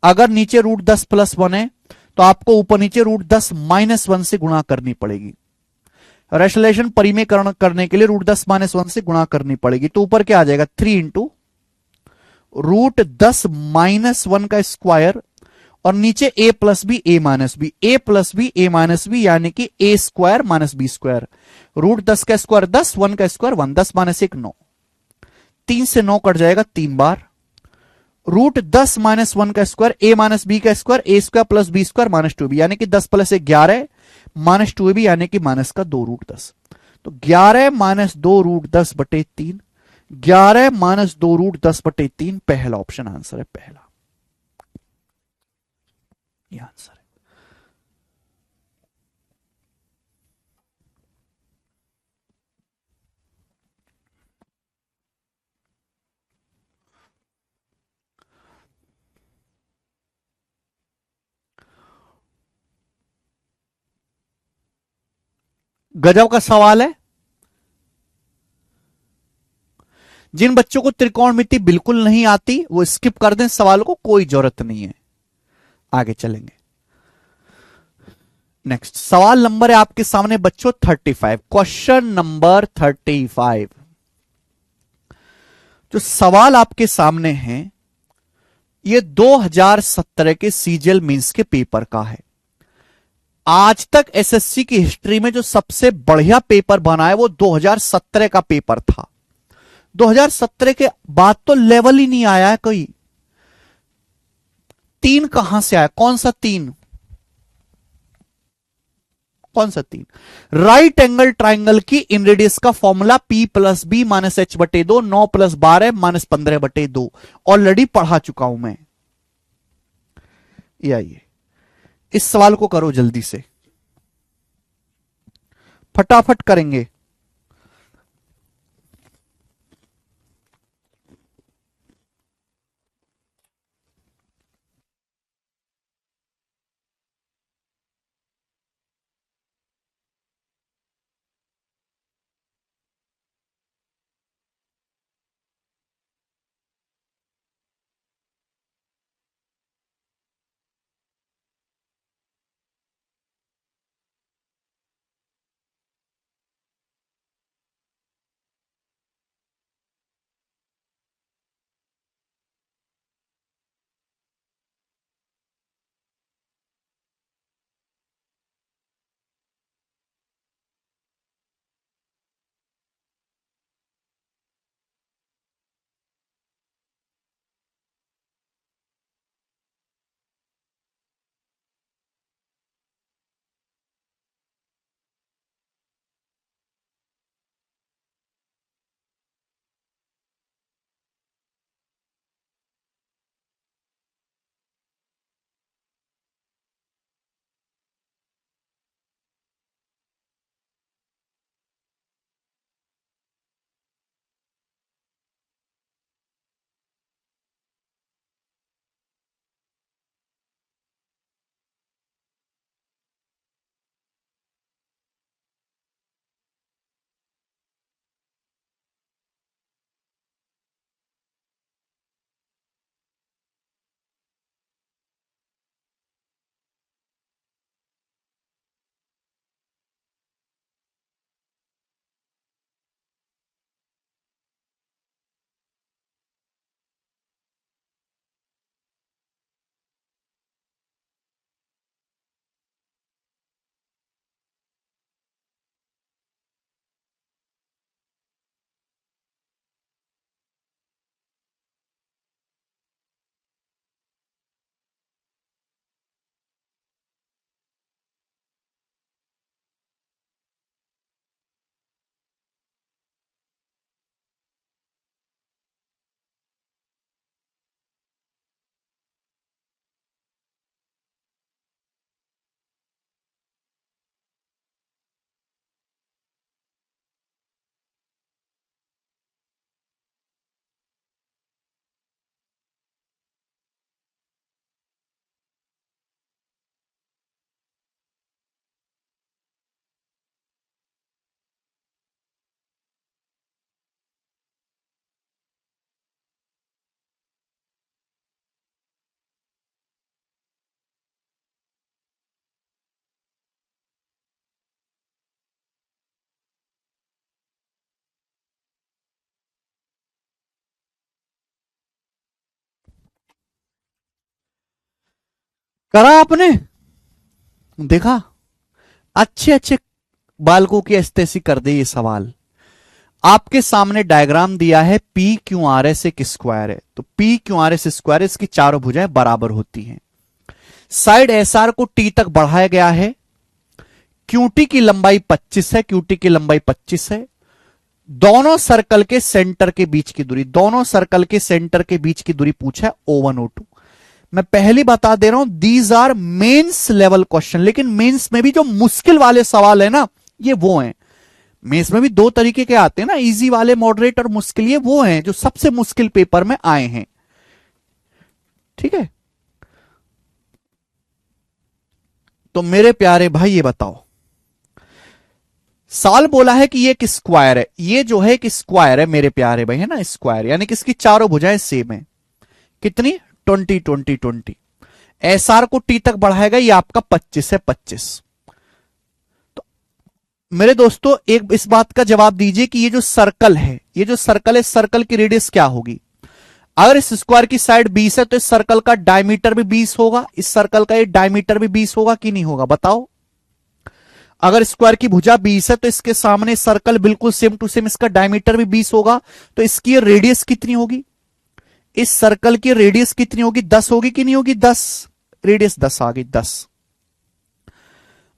अगर नीचे √10 + 1 है तो आपको ऊपर नीचे √10 - 1 से गुणा करनी पड़ेगी, रेशनलाइजेशन परिमेयकरण करने के लिए √10 - 1 से गुणा करनी पड़ेगी, तो ऊपर क्या आ जाएगा 3 इंटू √10 - 1 का स्क्वायर, और नीचे a plus B A minus B, A plus B A minus B यानी कि a square minus B square, √10 का स्क्वायर 10, 1 का स्क्वायर 1, 10 - 1 9, 3 से 9 कट जाएगा 3 बार, √10 - 1 का स्क्वायर ए माइनस बी का square, a square plus b square -2b, यानी कि 10 + 1 11 -2ab, यानी कि माइनस का 2 √10, तो 11 - 2 √10/3, 11 - 2 √10/3 पहला ऑप्शन आंसर है, पहला ये आंसर है। गजब का सवाल है, जिन बच्चों को त्रिकोणमिति बिल्कुल नहीं आती वो स्किप कर दें, सवाल को कोई जरूरत नहीं है, आगे चलेंगे। नेक्स्ट सवाल नंबर है आपके सामने बच्चों 35, क्वेश्चन नंबर 35। जो सवाल आपके सामने है ये 2017 के सीजीएल मेंस के पेपर का है। आज तक एसएससी की हिस्ट्री में जो सबसे बढ़िया पेपर बना है वो 2017 का पेपर था। 2017 के बाद तो लेवल ही नहीं आया है कोई। 3 कहां से आया, कौन सा 3, कौन सा 3? राइट एंगल ट्राइंगल की इन रेडियस का formula P + B - h/2, 9 + 12 - 15/2, already पढ़ा चुका हूं मैं। ये आइए इस सवाल को करो जल्दी से, फटाफट करेंगे। करा आपने, देखा, अच्छे अच्छे बालकों की ऐसी कर दे ये सवाल। आपके सामने डायग्राम दिया है पी क्यू आर एस एक स्क्वायर है, तो P Q R S square, इसकी चारों भुजाएं बराबर होती हैं। साइड एस आर को टी तक बढ़ाया गया है। क्यूटी की लंबाई 25 है, क्यूटी की लंबाई 25 है। दोनों सर्कल के सेंटर के बीच की दूरी, दोनों सर्कल के सेंटर के बीच की दूरी पूछा है O1 O2। मैं पहले बता दे रहा हूं these are mains level question, लेकिन मेंस में भी जो मुश्किल वाले सवाल है ना, ये वो हैं। मेंस में भी दो तरीके के आते हैं ना, इजी वाले, मॉडरेट और मुश्किल, ये वो हैं जो सबसे मुश्किल पेपर में आए हैं। ठीक है, तो मेरे प्यारे भाई ये बताओ, साल बोला है कि ये एक स्क्वायर है, ये जो है एक स्क्वायर है मेरे प्यारे भाई, है ना, स्क्वायर, यानी कि इसकी चारों भुजाएं सेम है। कितनी? 20 20 20। एस आर को टी तक बढ़ाएगा, ये आपका 25 है, 25। तो मेरे दोस्तों एक इस बात का जवाब दीजिए कि ये जो सर्कल है, ये जो सर्कल है, सर्कल की रेडियस क्या होगी? अगर इस स्क्वायर की साइड 20 है तो इस सर्कल का डायमीटर भी 20 होगा, इस सर्कल का ये डायमीटर भी 20 होगा कि नहीं होगा, बताओ। अगर स्क्वायर की भुजा 20 है तो इसके सामने सर्कल बिल्कुल सेम टू सेम, इसका डायमीटर भी 20 होगा, तो इसकी रेडियस कितनी होगी? इस सर्कल की रेडियस कितनी होगी? 10 होगी कि नहीं होगी? 10, रेडियस 10 आ गई, 10।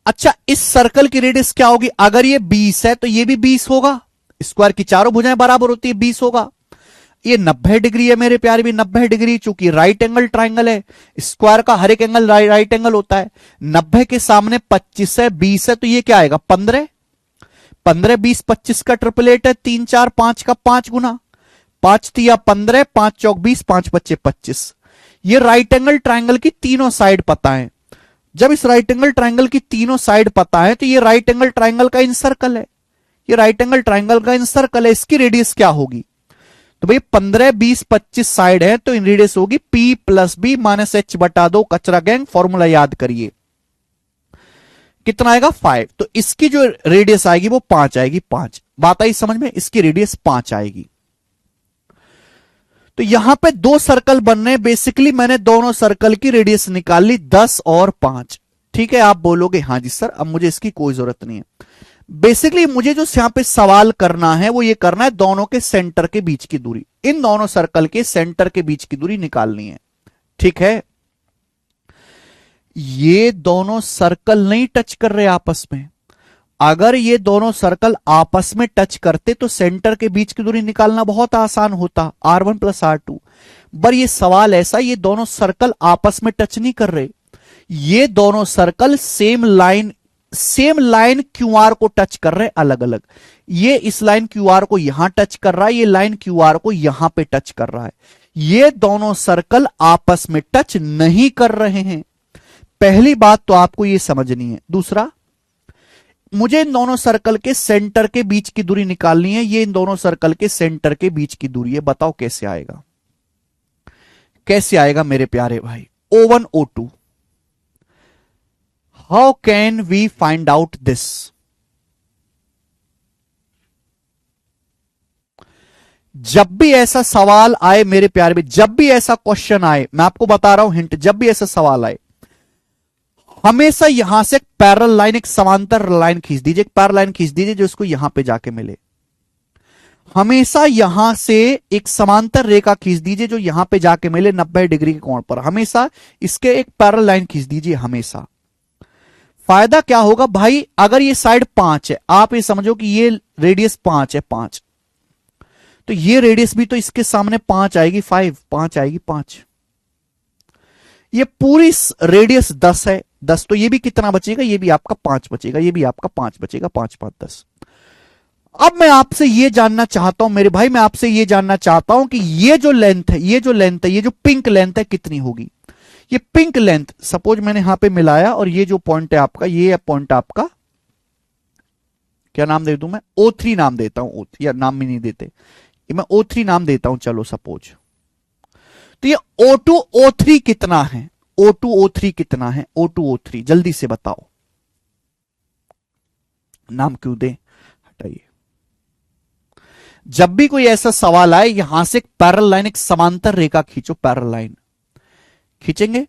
अच्छा, इस सर्कल की रेडियस क्या होगी? अगर ये 20 है तो ये भी 20 होगा, स्क्वायर की चारों भुजाएं बराबर होती है, 20 होगा। ये 90 डिग्री है मेरे प्यारे भी, 90 डिग्री, चूंकि राइट एंगल ट्राइंगल है, स्क्वायर का हर एक एंगल राइट एंगल होता है। 90 के सामने 25 है, 20 है, तो ये क्या आएगा? 15। 15 20 25 का ट्रिपलेट है, 3 4 5 का 5 गुना, 5 तिया 15, 5 चौक 20, 5 पच्चे 25। ये राइट एंगल ट्राइंगल की तीनों साइड पता है। जब इस राइट एंगल ट्राइंगल की तीनों साइड पता है तो ये राइट एंगल ट्राइंगल का इंसर्कल है, ये राइट एंगल ट्राइंगल का इंसर्कल है, इसकी रेडियस क्या होगी? तो भाई 15 20 25 साइड है तो इन रेडियस होगी P plus B minus H बटा 2, कचरा गैंग, फॉर्मूला याद करिए। कितना आएगा? 5। तो इसकी जो रेडियस आएगी वो 5 आएगी, 5। बात आई समझ में? इसकी रेडियस 5 आएगी। तो यहां पे दो सर्कल बन रहे हैं, बेसिकली मैंने दोनों सर्कल की रेडियस निकाल ली, 10 और 5। ठीक है, आप बोलोगे हाँ जी सर, अब मुझे इसकी कोई जरूरत नहीं है। बेसिकली मुझे जो यहां पे सवाल करना है वो ये करना है, दोनों के सेंटर के बीच की दूरी, इन दोनों सर्कल के सेंटर के बीच की दूरी निकालनी है। ठीक है, ये दोनों सर्कल नहीं टच कर रहे आपस में। अगर ये दोनों सर्कल आपस में टच करते तो सेंटर के बीच की दूरी निकालना बहुत आसान होता, R1 प्लस R2। पर ये सवाल ऐसा, ये दोनों सर्कल आपस में टच नहीं कर रहे, ये दोनों सर्कल सेम लाइन क्यूआर को टच कर रहे हैं अलग अलग। ये इस लाइन क्यूआर को यहां टच कर रहा है, ये लाइन क्यूआर को यहां पे टच कर रहा है। ये दोनों सर्कल आपस में टच नहीं कर रहे हैं। पहली बात तो आपको ये समझनी है। दूसरा, मुझे इन दोनों सर्कल के सेंटर के बीच की दूरी निकालनी है, ये इन दोनों सर्कल के सेंटर के बीच की दूरी है। बताओ कैसे आएगा? कैसे आएगा मेरे प्यारे भाई? O1 O2। How can we find out this? जब भी ऐसा सवाल आए मेरे प्यारे में, जब भी ऐसा क्वेश्चन आए, मैं आपको बता रहा हूं हिंट, जब भी ऐसा सवाल आए हमेशा यहां से एक पैरेलल लाइन, एक समांतर लाइन खींच दीजिए, एक पैरेलल लाइन खींच दीजिए जो इसको यहां पे जाके मिले। हमेशा यहां से एक समांतर रेखा खींच दीजिए जो यहां पे जाके मिले 90 डिग्री के कोण पर। हमेशा इसके एक पैरेलल लाइन खींच दीजिए हमेशा। फायदा क्या होगा भाई? अगर ये साइड 5 है, आप ये समझो कि ये रेडियस 5 है, 5, तो ये रेडियस भी तो इसके सामने 5 आएगी, 5 आएगी, 5। ये पूरी रेडियस 10 है, 10, तो ये भी कितना बचेगा? ये भी आपका 5 बचेगा, ये भी आपका 5 बचेगा, 5 5 10। अब मैं आपसे ये जानना चाहता हूं मेरे भाई, मैं आपसे ये जानना चाहता हूं कि ये जो लेंथ है, ये जो लेंथ है, ये जो पिंक लेंथ है, कितनी होगी? ये पिंक लेंथ सपोज मैंने यहां पे मिलाया, और ये जो पॉइंट है आपका, ये पॉइंट आपका क्या नाम दे दूं मैं? O3 नाम देता हूं, O3, या नाम भी नहीं देते, ये मैं O3 नाम देता हूं, चलो सपोज। तो ये O2 O3 कितना है? O2 O3 कितना है? O2 O3 जल्दी से बताओ। नाम क्यों दे, हटाइए। जब भी कोई ऐसा सवाल आए, यहां से एक पैरेलल लाइन, एक समांतर रेखा खींचो, पैरेलल लाइन खींचेंगे,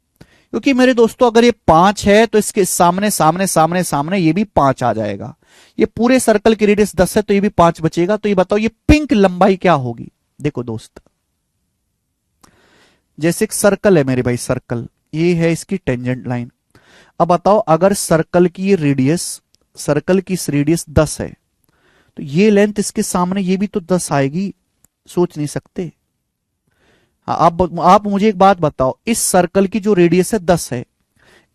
क्योंकि मेरे दोस्तों अगर ये 5 है तो इसके सामने सामने सामने सामने ये भी 5 आ जाएगा। ये पूरे सर्कल की रेडियस 10 है तो ये भी 5 बचेगा। तो ये बताओ ये पिंक लंबाई क्या होगी। देखो दोस्त, जैसे एक सर्कल है मेरे भाई, सर्कल ये है इसकी टेंजेंट लाइन। अब बताओ अगर सर्कल की रेडियस, सर्कल की रेडियस 10 है तो ये लेंथ इसके सामने ये भी तो 10 आएगी। सोच नहीं सकते? हाँ, आप मुझे एक बात बताओ, इस सर्कल की जो रेडियस है 10 है,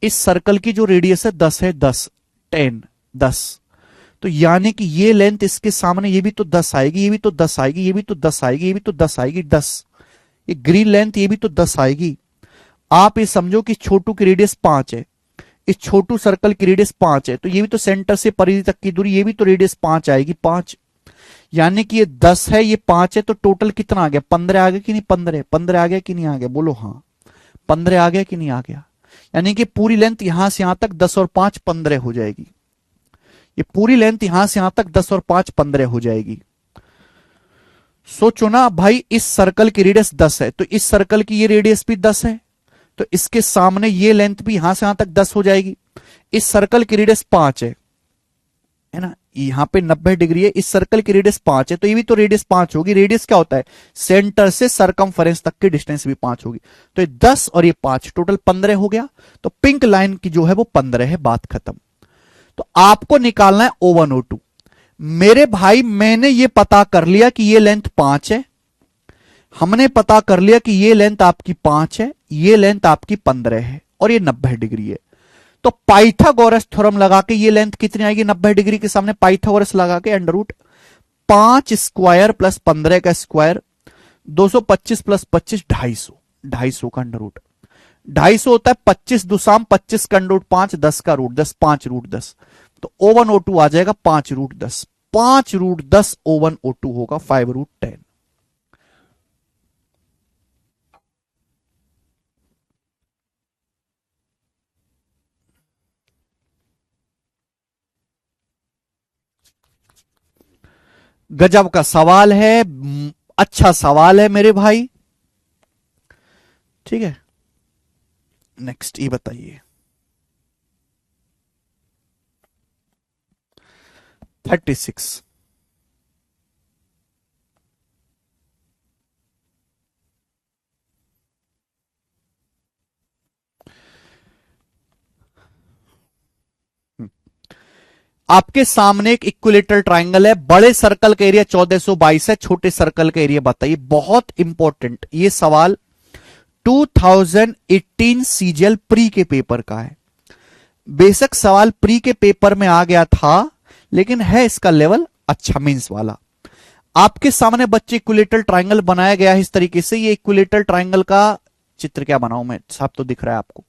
इस सर्कल की जो रेडियस है 10 है, 10 10 10, तो यानी कि ये लेंथ इसके सामने ये भी तो 10 आएगी, ये भी तो 10 आएगी, ये भी तो 10 आएगी, ये भी तो 10 आएगी, 10। ये ग्रीन लेंथ ये भी तो 10 आएगी। आप ये समझो कि छोटू की रेडियस 5 है, इस छोटू सर्कल की रेडियस 5 है, तो ये भी तो सेंटर से परिधि तक की दूरी, ये भी तो रेडियस 5 आएगी, 5। यानी कि ये 10 है, ये 5 है, तो टोटल कितना आ गया? 15 आ गया कि नहीं? 15 आ गया कि नहीं आ गया? बोलो हाँ, 15 आ गया कि नहीं आ गया? यानी कि पूरी लेंथ यहां से यहां तक 10 और 5 15 हो जाएगी। ये पूरी लेंथ यहां से यहां तक 10 और 5 15 हो जाएगी। सोचो ना भाई, इस सर्कल की रेडियस 10 है तो इस सर्कल की ये रेडियस भी 10 है, तो इसके सामने ये लेंथ भी यहां से यहां तक 10 हो जाएगी। इस सर्कल की रेडियस 5 है ना, यहां पे 90 डिग्री है, इस सर्कल की रेडियस 5 है तो ये भी तो रेडियस 5 होगी। रेडियस क्या होता है? सेंटर से सरकमफेरेंस तक की डिस्टेंस भी 5 होगी। तो ये 10 और ये 5 टोटल 15 हो गया। तो पिंक लाइन की जो है वो 15 है, बात खत्म। तो आपको निकालना है O1 O2। मेरे भाई मैंने ये पता कर लिया कि ये लेंथ 5 है, हमने पता कर लिया कि ये लेंथ आपकी 5 है, ये लेंथ आपकी 15 है और ये 90 डिग्री है। तो पाइथागोरस थ्योरम लगा के ये लेंथ कितनी आएगी? 90 डिग्री के सामने पाइथागोरस लगा के अंडर रूट 5 स्क्वायर प्लस 15 का स्क्वायर, 225 प्लस 25 250, 250 का अंडर रूट। 250 होता है 25 दुसाम 25 का अंडर रूट 5, 10 का रूट 10, 5 रूट 10। तो O1 O2 आ जाएगा 5 रूट 10, 5 रूट 10 O1 O2 होगा 5 रूट 10। गजब का सवाल है, अच्छा सवाल है मेरे भाई। ठीक है, नेक्स्ट ये बताइए 36। आपके सामने एक इक्विलेटरल ट्राइंगल है, बड़े सर्कल का एरिया 1422 है, छोटे सर्कल का एरिया बताइए। बहुत इंपॉर्टेंट ये सवाल 2018 सीजीएल प्री के पेपर का है। बेशक सवाल प्री के पेपर में आ गया था, लेकिन है इसका लेवल अच्छा, मींस वाला। आपके सामने बच्चे इक्विलेटरल ट्राइंगल बनाया गया है इस तरीके से। ये इक्विलेटरल ट्राइंगल का चित्र क्या बनाऊं मैं, साफ तो दिख रहा है आपको।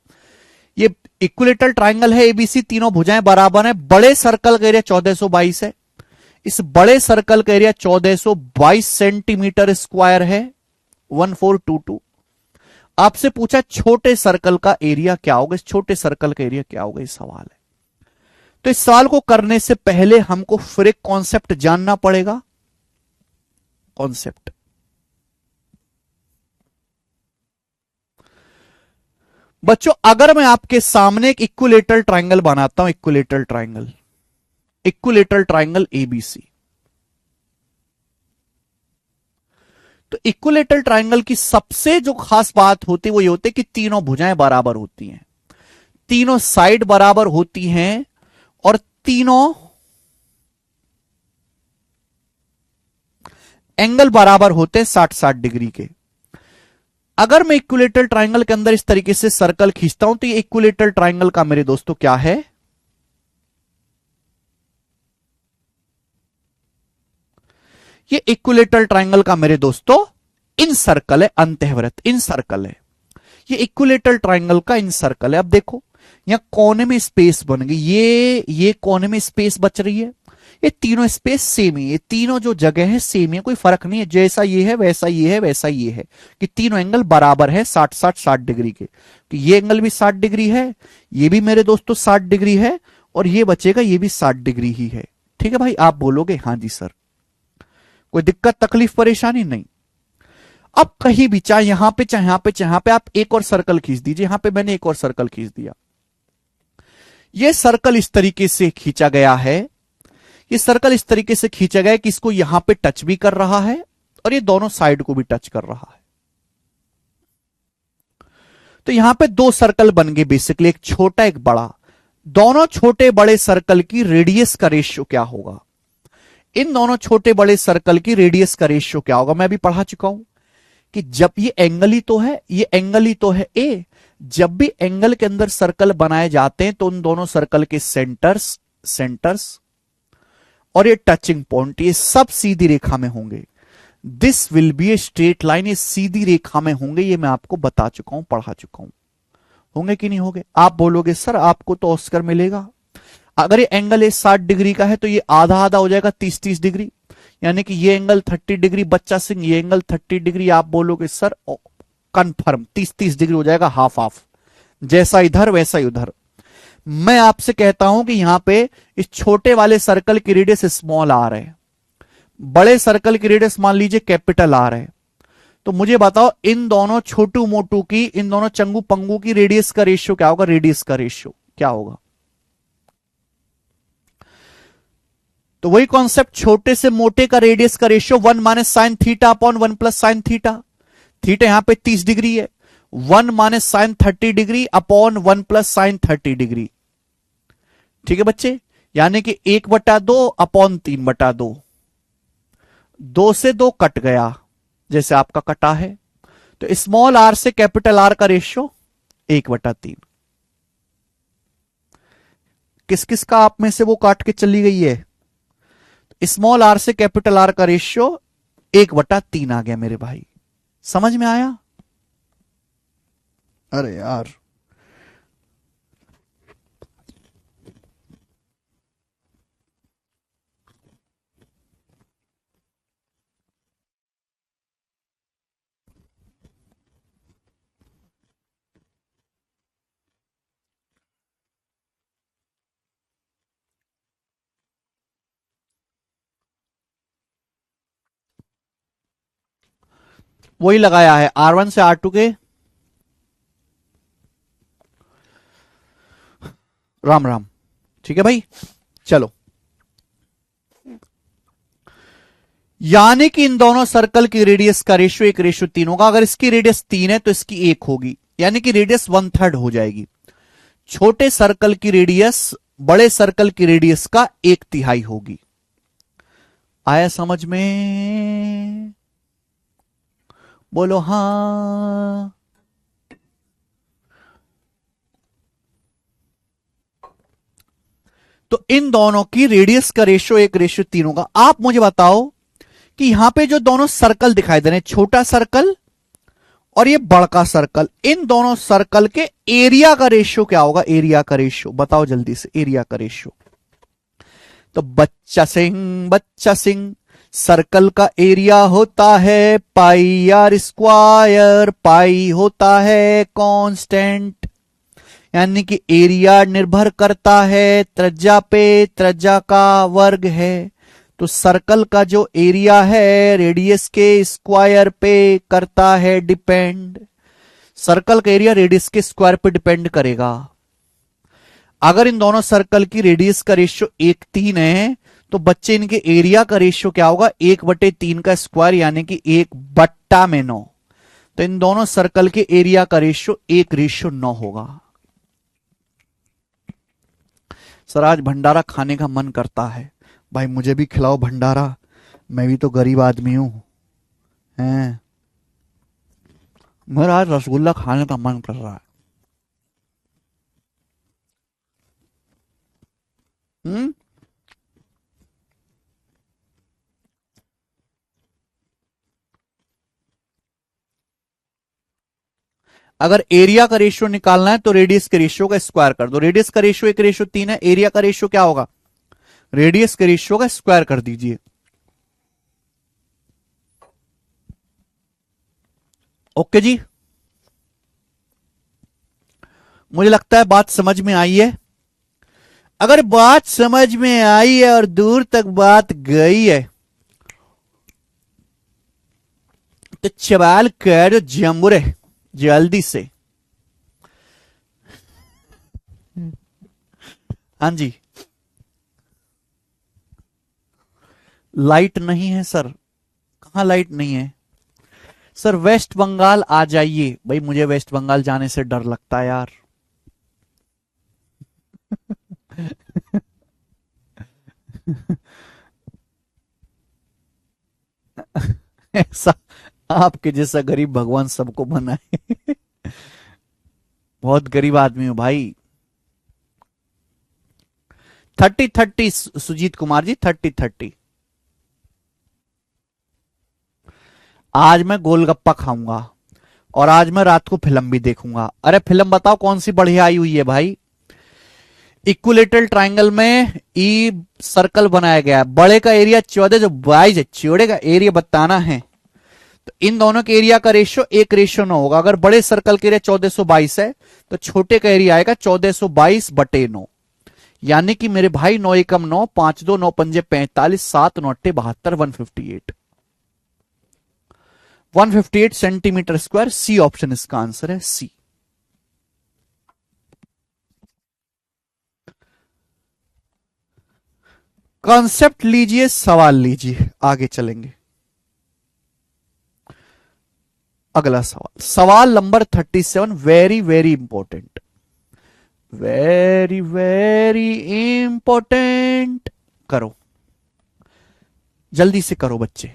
ये इक्विलेटरल ट्राइंगल है, एबीसी, तीनों भुजाएं बराबर हैं। बड़े सर्कल का एरिया 1422 है। इस बड़े सर्कल का एरिया 1422 सेंटीमीटर स्क्वायर है, 1422। आपसे पूछा छोटे सर्कल का एरिया क्या होगा, इस छोटे सर्कल का एरिया क्या होगा, इस सवाल है। तो इस सवाल को करने से पहले हमको फिर एक कॉन्सेप्ट जानना पड़ेगा। कॉन्सेप्ट, बच्चों अगर मैं आपके सामने एक इक्विलेटरल ट्राइंगल बनाता हूं, equilateral triangle, equilateral triangle ABC, तो इक्विलेटरल ट्राइंगल की सबसे जो खास बात होती है वो ये होती है कि तीनों भुजाएं बराबर होती हैं, तीनों साइड बराबर होती हैं और तीनों एंगल बराबर होते हैं 60-60 डिग्री के। अगर मैं इक्विलेटरल ट्राइंगल के अंदर इस तरीके से सर्कल खींचता हूं तो ये इक्विलेटरल ट्राइंगल का मेरे दोस्तों क्या है? ये इक्विलेटरल ट्राइंगल का मेरे दोस्तों इन सर्कल है, अंतःवृत्त इन सर्कल है। ये इक्विलेटरल ट्राइंगल का इन सर्कल है। अब देखो यहां कोने में स्पेस बन गई, ये कोने में स्पेस बच रही है। ये तीनों स्पेस सेम ही है, तीनों जो जगह है सेम है, कोई फर्क नहीं है। जैसा ये है वैसा ये है वैसा ये है, कि तीनों एंगल बराबर है 60-60 डिग्री के। कि ये एंगल भी 60 डिग्री है, ये भी मेरे दोस्तों 60 डिग्री है, और ये बचेगा ये भी 60 डिग्री ही है। ठीक है भाई, आप बोलोगे हाँ जी सर, कोई दिक्कत तकलीफ परेशानी नहीं। अब कहीं भी, चाहे यहां पे चाहे यहां पे चाहे यहां पे, आप एक और सर्कल खींच दीजिए। यहां पे मैंने एक और सर्कल खींच दिया। यह सर्कल इस तरीके से खींचा गया है, ये सर्कल इस तरीके से खींचा गया है कि इसको यहां पे टच भी कर रहा है और ये दोनों साइड को भी टच कर रहा है। तो यहां पे दो सर्कल बन गए बेसिकली, एक छोटा एक बड़ा। दोनों छोटे बड़े सर्कल की रेडियस का रेशियो क्या होगा? इन दोनों छोटे बड़े सर्कल की रेडियस का रेशियो क्या होगा? मैं अभी पढ़ा चुका हूं कि जब ये एंगल ही तो है, ये एंगल ही तो है ए, जब भी एंगल के अंदर सर्कल बनाए जाते हैं तो उन दोनों सर्कल के सेंटर्स और ये टचिंग पॉइंट, ये सब सीधी रेखा में होंगे। This will be a straight line, ये सीधी रेखा में होंगे। ये मैं आपको बता चुका हूं, पढ़ा चुका हूं। होंगे कि नहीं होंगे? आप बोलोगे सर आपको तो ऑस्कर मिलेगा। अगर ये एंगल है 60 डिग्री का है तो ये आधा आधा हो जाएगा 30-30 डिग्री, यानी कि ये एंगल 30 डिग्री, बच्चा सिंह ये एंगल 30 डिग्री। आप बोलोगे सर कंफर्म 30-30 डिग्री हो जाएगा, हाफ हाफ, जैसा इधर वैसा ही उधर। मैं आपसे कहता हूं कि यहां पे इस छोटे वाले सर्कल की रेडियस स्मॉल आर है, बड़े सर्कल की रेडियस मान लीजिए कैपिटल आर है। तो मुझे बताओ इन दोनों छोटू मोटू की, इन दोनों चंगू पंगू की रेडियस का रेशियो क्या होगा? रेडियस का रेशियो क्या होगा? तो वही कॉन्सेप्ट, छोटे से मोटे का रेडियस का ratio 1 minus sine theta upon 1 plus sine theta. Theta यहां पे 30 डिग्री है, 1 minus sine 30 degree upon 1 plus sine 30 degree. ठीक है बच्चे, यानी कि 1/2 अपॉन 3/2। 2 से 2 कट गया जैसे आपका कटा है। तो स्मॉल आर से कैपिटल आर का रेशियो 1/3। किस किस का आप में से वो काट के चली गई है? स्मॉल आर से कैपिटल आर का रेशियो 1/3 आ गया मेरे भाई। समझ में आया? अरे यार, वही लगाया है R1 से R2 के। राम राम। ठीक है भाई, चलो। यानी कि इन दोनों सर्कल की रेडियस का रेशियो 1:3 होगा। अगर इसकी रेडियस 3 है तो इसकी 1 होगी, यानी कि रेडियस 1/3 हो जाएगी। छोटे सर्कल की रेडियस बड़े सर्कल की रेडियस का 1/3 होगी। आया समझ में? बोलो हां। तो इन दोनों की रेडियस का रेशियो 1:3 होगा। आप मुझे बताओ कि यहां पे जो दोनों सर्कल दिखाई दे रहे हैं, छोटा सर्कल और ये बड़का सर्कल, इन दोनों सर्कल के एरिया का रेशियो क्या होगा? एरिया का रेशियो बताओ जल्दी से, एरिया का रेशियो। तो बच्चा सिंह, सर्कल का एरिया होता है पाई आर स्क्वायर। पाई होता है कांस्टेंट, यानी कि एरिया निर्भर करता है त्रिज्या पे, त्रिज्या का वर्ग है। तो सर्कल का जो एरिया है रेडियस के स्क्वायर पे करता है डिपेंड। सर्कल का एरिया रेडियस के स्क्वायर पे डिपेंड करेगा। अगर इन दोनों सर्कल की रेडियस का रेशियो 1:3 है तो बच्चे इनके एरिया का रेशियो क्या होगा? 1/3 का स्क्वायर, यानी कि 1/9। तो इन दोनों सर्कल के एरिया का रेशियो 1:9 होगा। सर आज भंडारा खाने का मन करता है। भाई मुझे भी खिलाओ भंडारा, मैं भी तो गरीब आदमी हूं। हैं, मेरा आज रसगुल्ला खाने का मन कर रहा है। हम्म, अगर एरिया का रेशियो निकालना है तो रेडियस के रेशियो का स्क्वायर कर दो। रेडियस का रेशियो 1:3 है, एरिया का रेशियो क्या होगा? रेडियस के रेशियो का स्क्वायर कर दीजिए। ओके जी, मुझे लगता है बात समझ में आई है। अगर बात समझ में आई है और दूर तक बात गई है तो चबाल कर जमुरे जल्दी से। हाँ जी, लाइट नहीं है सर। कहां लाइट नहीं है सर? वेस्ट बंगाल आ जाइए भाई, मुझे वेस्ट बंगाल जाने से डर लगता है यार। ऐसा, आपके जैसा गरीब भगवान सबको बनाए। बहुत गरीब आदमी हूं भाई। 30-30 सुजीत कुमार जी, 30-30। आज मैं गोलगप्पा खाऊंगा और आज मैं रात को फिल्म भी देखूंगा। अरे फिल्म बताओ कौन सी बढ़िया आई हुई है भाई? इक्विलेटरल ट्रायंगल में ई सर्कल बनाया गया है, बड़े का एरिया 14 जो 22 है, चौड़े का एरिया बताना है। तो इन दोनों के एरिया का रेशियो 1:9 होगा। अगर बड़े सर्कल के एरिया 1422 है तो छोटे का एरिया आएगा 1422/9। यानी कि मेरे भाई 9 एकम 9, 5 2 9 पंजे 45, 7 9 8 72, 158 158 सेंटीमीटर स्क्वायर। सी ऑप्शन इसका आंसर है, सी। कॉन्सेप्ट लीजिए, सवाल लीजिए, आगे चलेंगे। अगला सवाल, सवाल number 37, very very important, very very important. करो, जल्दी से करो बच्चे।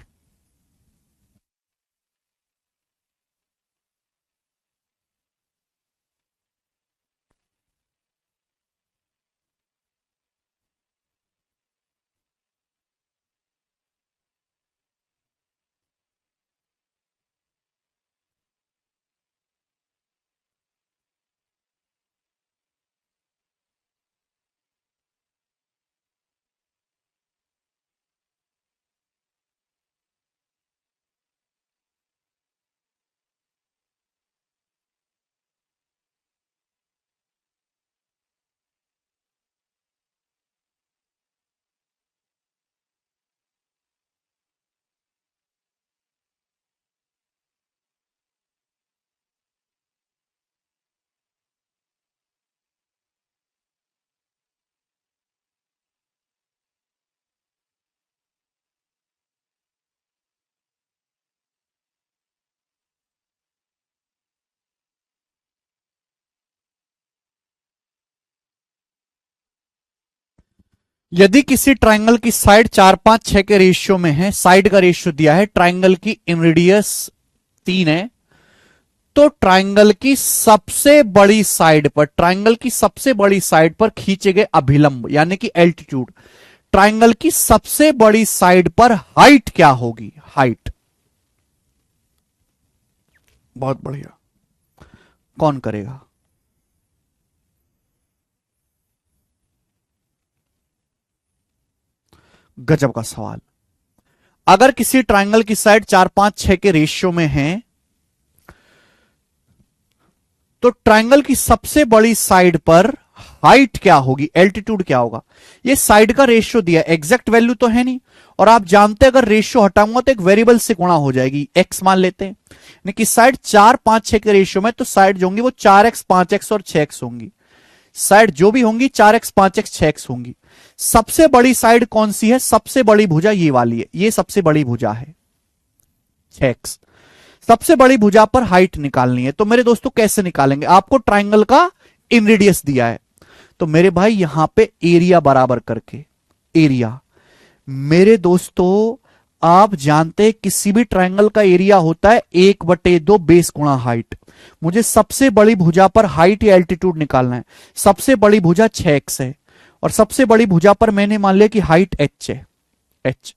यदि किसी ट्राइंगल की साइड 4-5-6 के रेशियो में है, साइड का रेशियो दिया है, ट्राइंगल की इनरेडियस 3 है, तो ट्राइंगल की सबसे बड़ी साइड पर, ट्राइंगल की सबसे बड़ी साइड पर खींचे गए अभिलंब यानी कि एल्टीट्यूड, ट्राइंगल की सबसे बड़ी साइड पर हाइट क्या होगी? हाइट। बहुत बढ़िया, कौन करेगा? गजब का सवाल। अगर किसी ट्राइंगल की साइड 4-5-6 के रेशियो में है तो ट्राइंगल की सबसे बड़ी साइड पर हाइट क्या होगी, एल्टीट्यूड क्या होगा? ये साइड का रेशियो दिया, एग्जैक्ट वैल्यू तो है नहीं, और आप जानते हैं अगर रेशियो हटाऊंगा तो एक वेरिएबल से गुणा हो जाएगी, एक्स मान लेते हैं। यानी कि साइड 4-5-6 के रेशियो में, तो साइड जो होंगी वो 4x 5x और 6x होंगी। साइड जो भी होंगी 4x 5x 6x होंगी। सबसे बड़ी साइड कौन सी है? सबसे बड़ी भुजा ये वाली है, ये सबसे बड़ी भुजा है 6x। सबसे बड़ी भुजा पर हाइट निकालनी है, तो मेरे दोस्तों कैसे निकालेंगे? आपको ट्राइंगल का इनरेडियस दिया है, तो मेरे भाई यहां पे एरिया बराबर करके, एरिया, मेरे दोस्तों आप जानते हैं किसी भी ट्राइंगल का एरिया होता है 1/2 बेस गुणा हाइट। मुझे सबसे बड़ी भुजा पर हाइट या एल्टीट्यूड निकालना है। सबसे बड़ी भुजा 6x है और सबसे बड़ी भुजा पर मैंने मान लिया कि हाइट h है, h।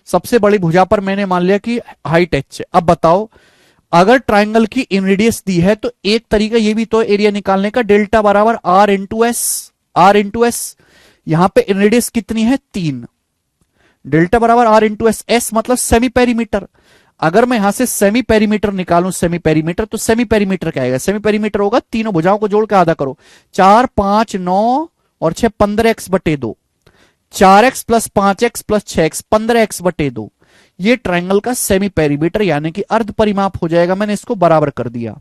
सबसे बड़ी भुजा पर मैंने मान लिया कि हाइट h है। अब बताओ, अगर ट्राइंगल की इनरेडियस दी है तो एक तरीका ये भी तो एरिया निकालने का, डेल्टा बराबर r into S, r into S. यहां पे इनरेडियस कितनी है? 3। डेल्टा बराबर r इंटू एस, एस मतलब सेमी पेरीमीटर। अगर मैं यहां से सेमी पेरीमीटर निकालूं, सेमी पेरीमीटर, तो सेमी पेरीमीटर क्या आएगा? सेमी पेरीमीटर होगा तीनों भुजाओं को जोड़ के आधा करो, 4 5 9 और 6 15x/2, 4x plus 5x plus 6x 15x/2। ये ट्रायंगल का सेमी पेरीमीटर यानी कि अर्ध परिमाप हो जाएगा। मैंने इसको बराबर कर दिया,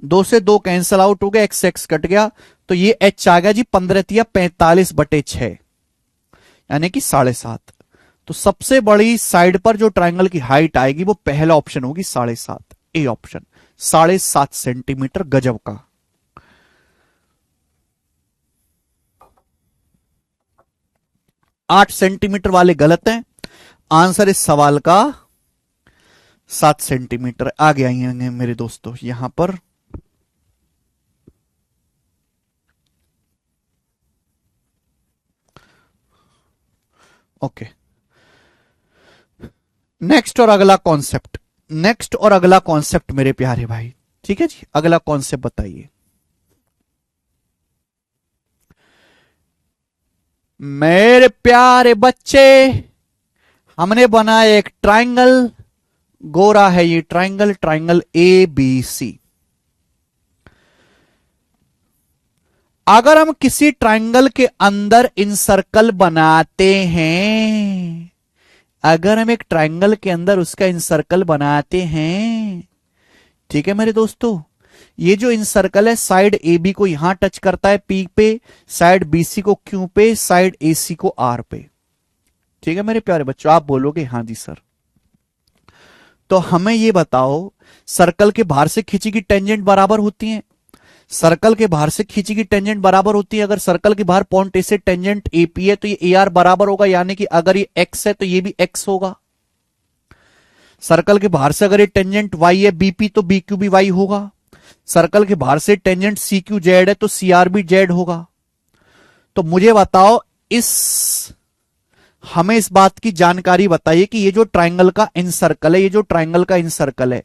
2 से 2 कैंसल आउट हो गया, एक्स एक्स कट गया, तो ये एच आ गया जी 15×45/6 यानी कि 7.5। तो सबसे बड़ी साइड पर जो ट्रायंगल की हाइट आएगी वो पहला ऑप्शन होगी 7.5, ए ऑप्शन 7.5 सेंटीमीटर। गजब का। 8 सेंटीमीटर वाले गलत हैं, आंसर इस सवाल का 7 सेंटीमीटर। आगे आएंगे मेरे दोस्तों यहां पर, ओके। नेक्स्ट और अगला कॉन्सेप्ट, नेक्स्ट और अगला कॉन्सेप्ट मेरे प्यारे भाई, ठीक है जी, अगला कॉन्सेप्ट बताइए। मेरे प्यारे बच्चे, हमने बनाया एक ट्रायंगल, गोरा है ये triangle, triangle A B C. अगर हम किसी ट्रायंगल के अंदर इंसर्कल बनाते हैं, अगर हम एक ट्रायंगल के अंदर उसका इंसर्कल बनाते हैं, ठीक है मेरे दोस्तों, ये जो इंसर्कल है साइड ए बी को यहां टच करता है पी पे, साइड बी सी को क्यू पे, साइड ए सी को आर पे, ठीक है मेरे प्यारे बच्चों। आप बोलोगे हां जी सर। तो हमें ये बताओ, सर्कल के बाहर से खींची की टेंजेंट बराबर होती है, सर्कल के बाहर से खींची की टेंजेंट बराबर होती है। अगर सर्कल के बाहर पॉइंट ए से टेंजेंट एपी है तो ये ए आर बराबर होगा, यानी कि अगर ये एक्स है तो ये भी एक्स होगा। सर्कल के बाहर से अगर ये टेंजेंट वाई है बीपी तो बी क्यू भी वाई होगा। सर्कल के बाहर से टेंजेंट सी क्यू जेड है तो सी आर भी जेड होगा। तो मुझे बताओ, हमें इस बात की जानकारी बताइए कि ये जो ट्राइंगल का इनसर्कल है, ये जो ट्राइंगल का इनसर्कल है,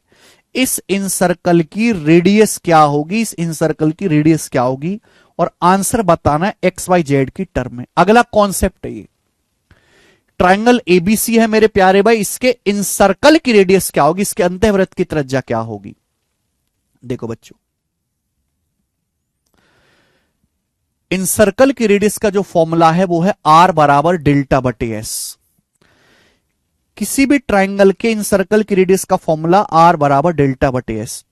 इस इनसर्कल की रेडियस क्या होगी, इस इनसर्कल की रेडियस क्या होगी, और आंसर बताना है एक्स वाई जेड की टर्म में। अगला कॉन्सेप्ट है ये, ट्राइंगल एबीसी है मेरे प्यारे भाई, इसके इनसर्कल की रेडियस क्या होगी, इसके अंतःवृत्त की त्रिज्या क्या होगी। देखो बच्चों, इनसर्कल की रेडियस का जो फॉर्मूला है वो है आर बराबर डेल्टा बटे एस। किसी भी ट्राइंगल के इनसर्कल की रेडियस का फॉर्मूला आर बराबर डेल्टा बटे एस।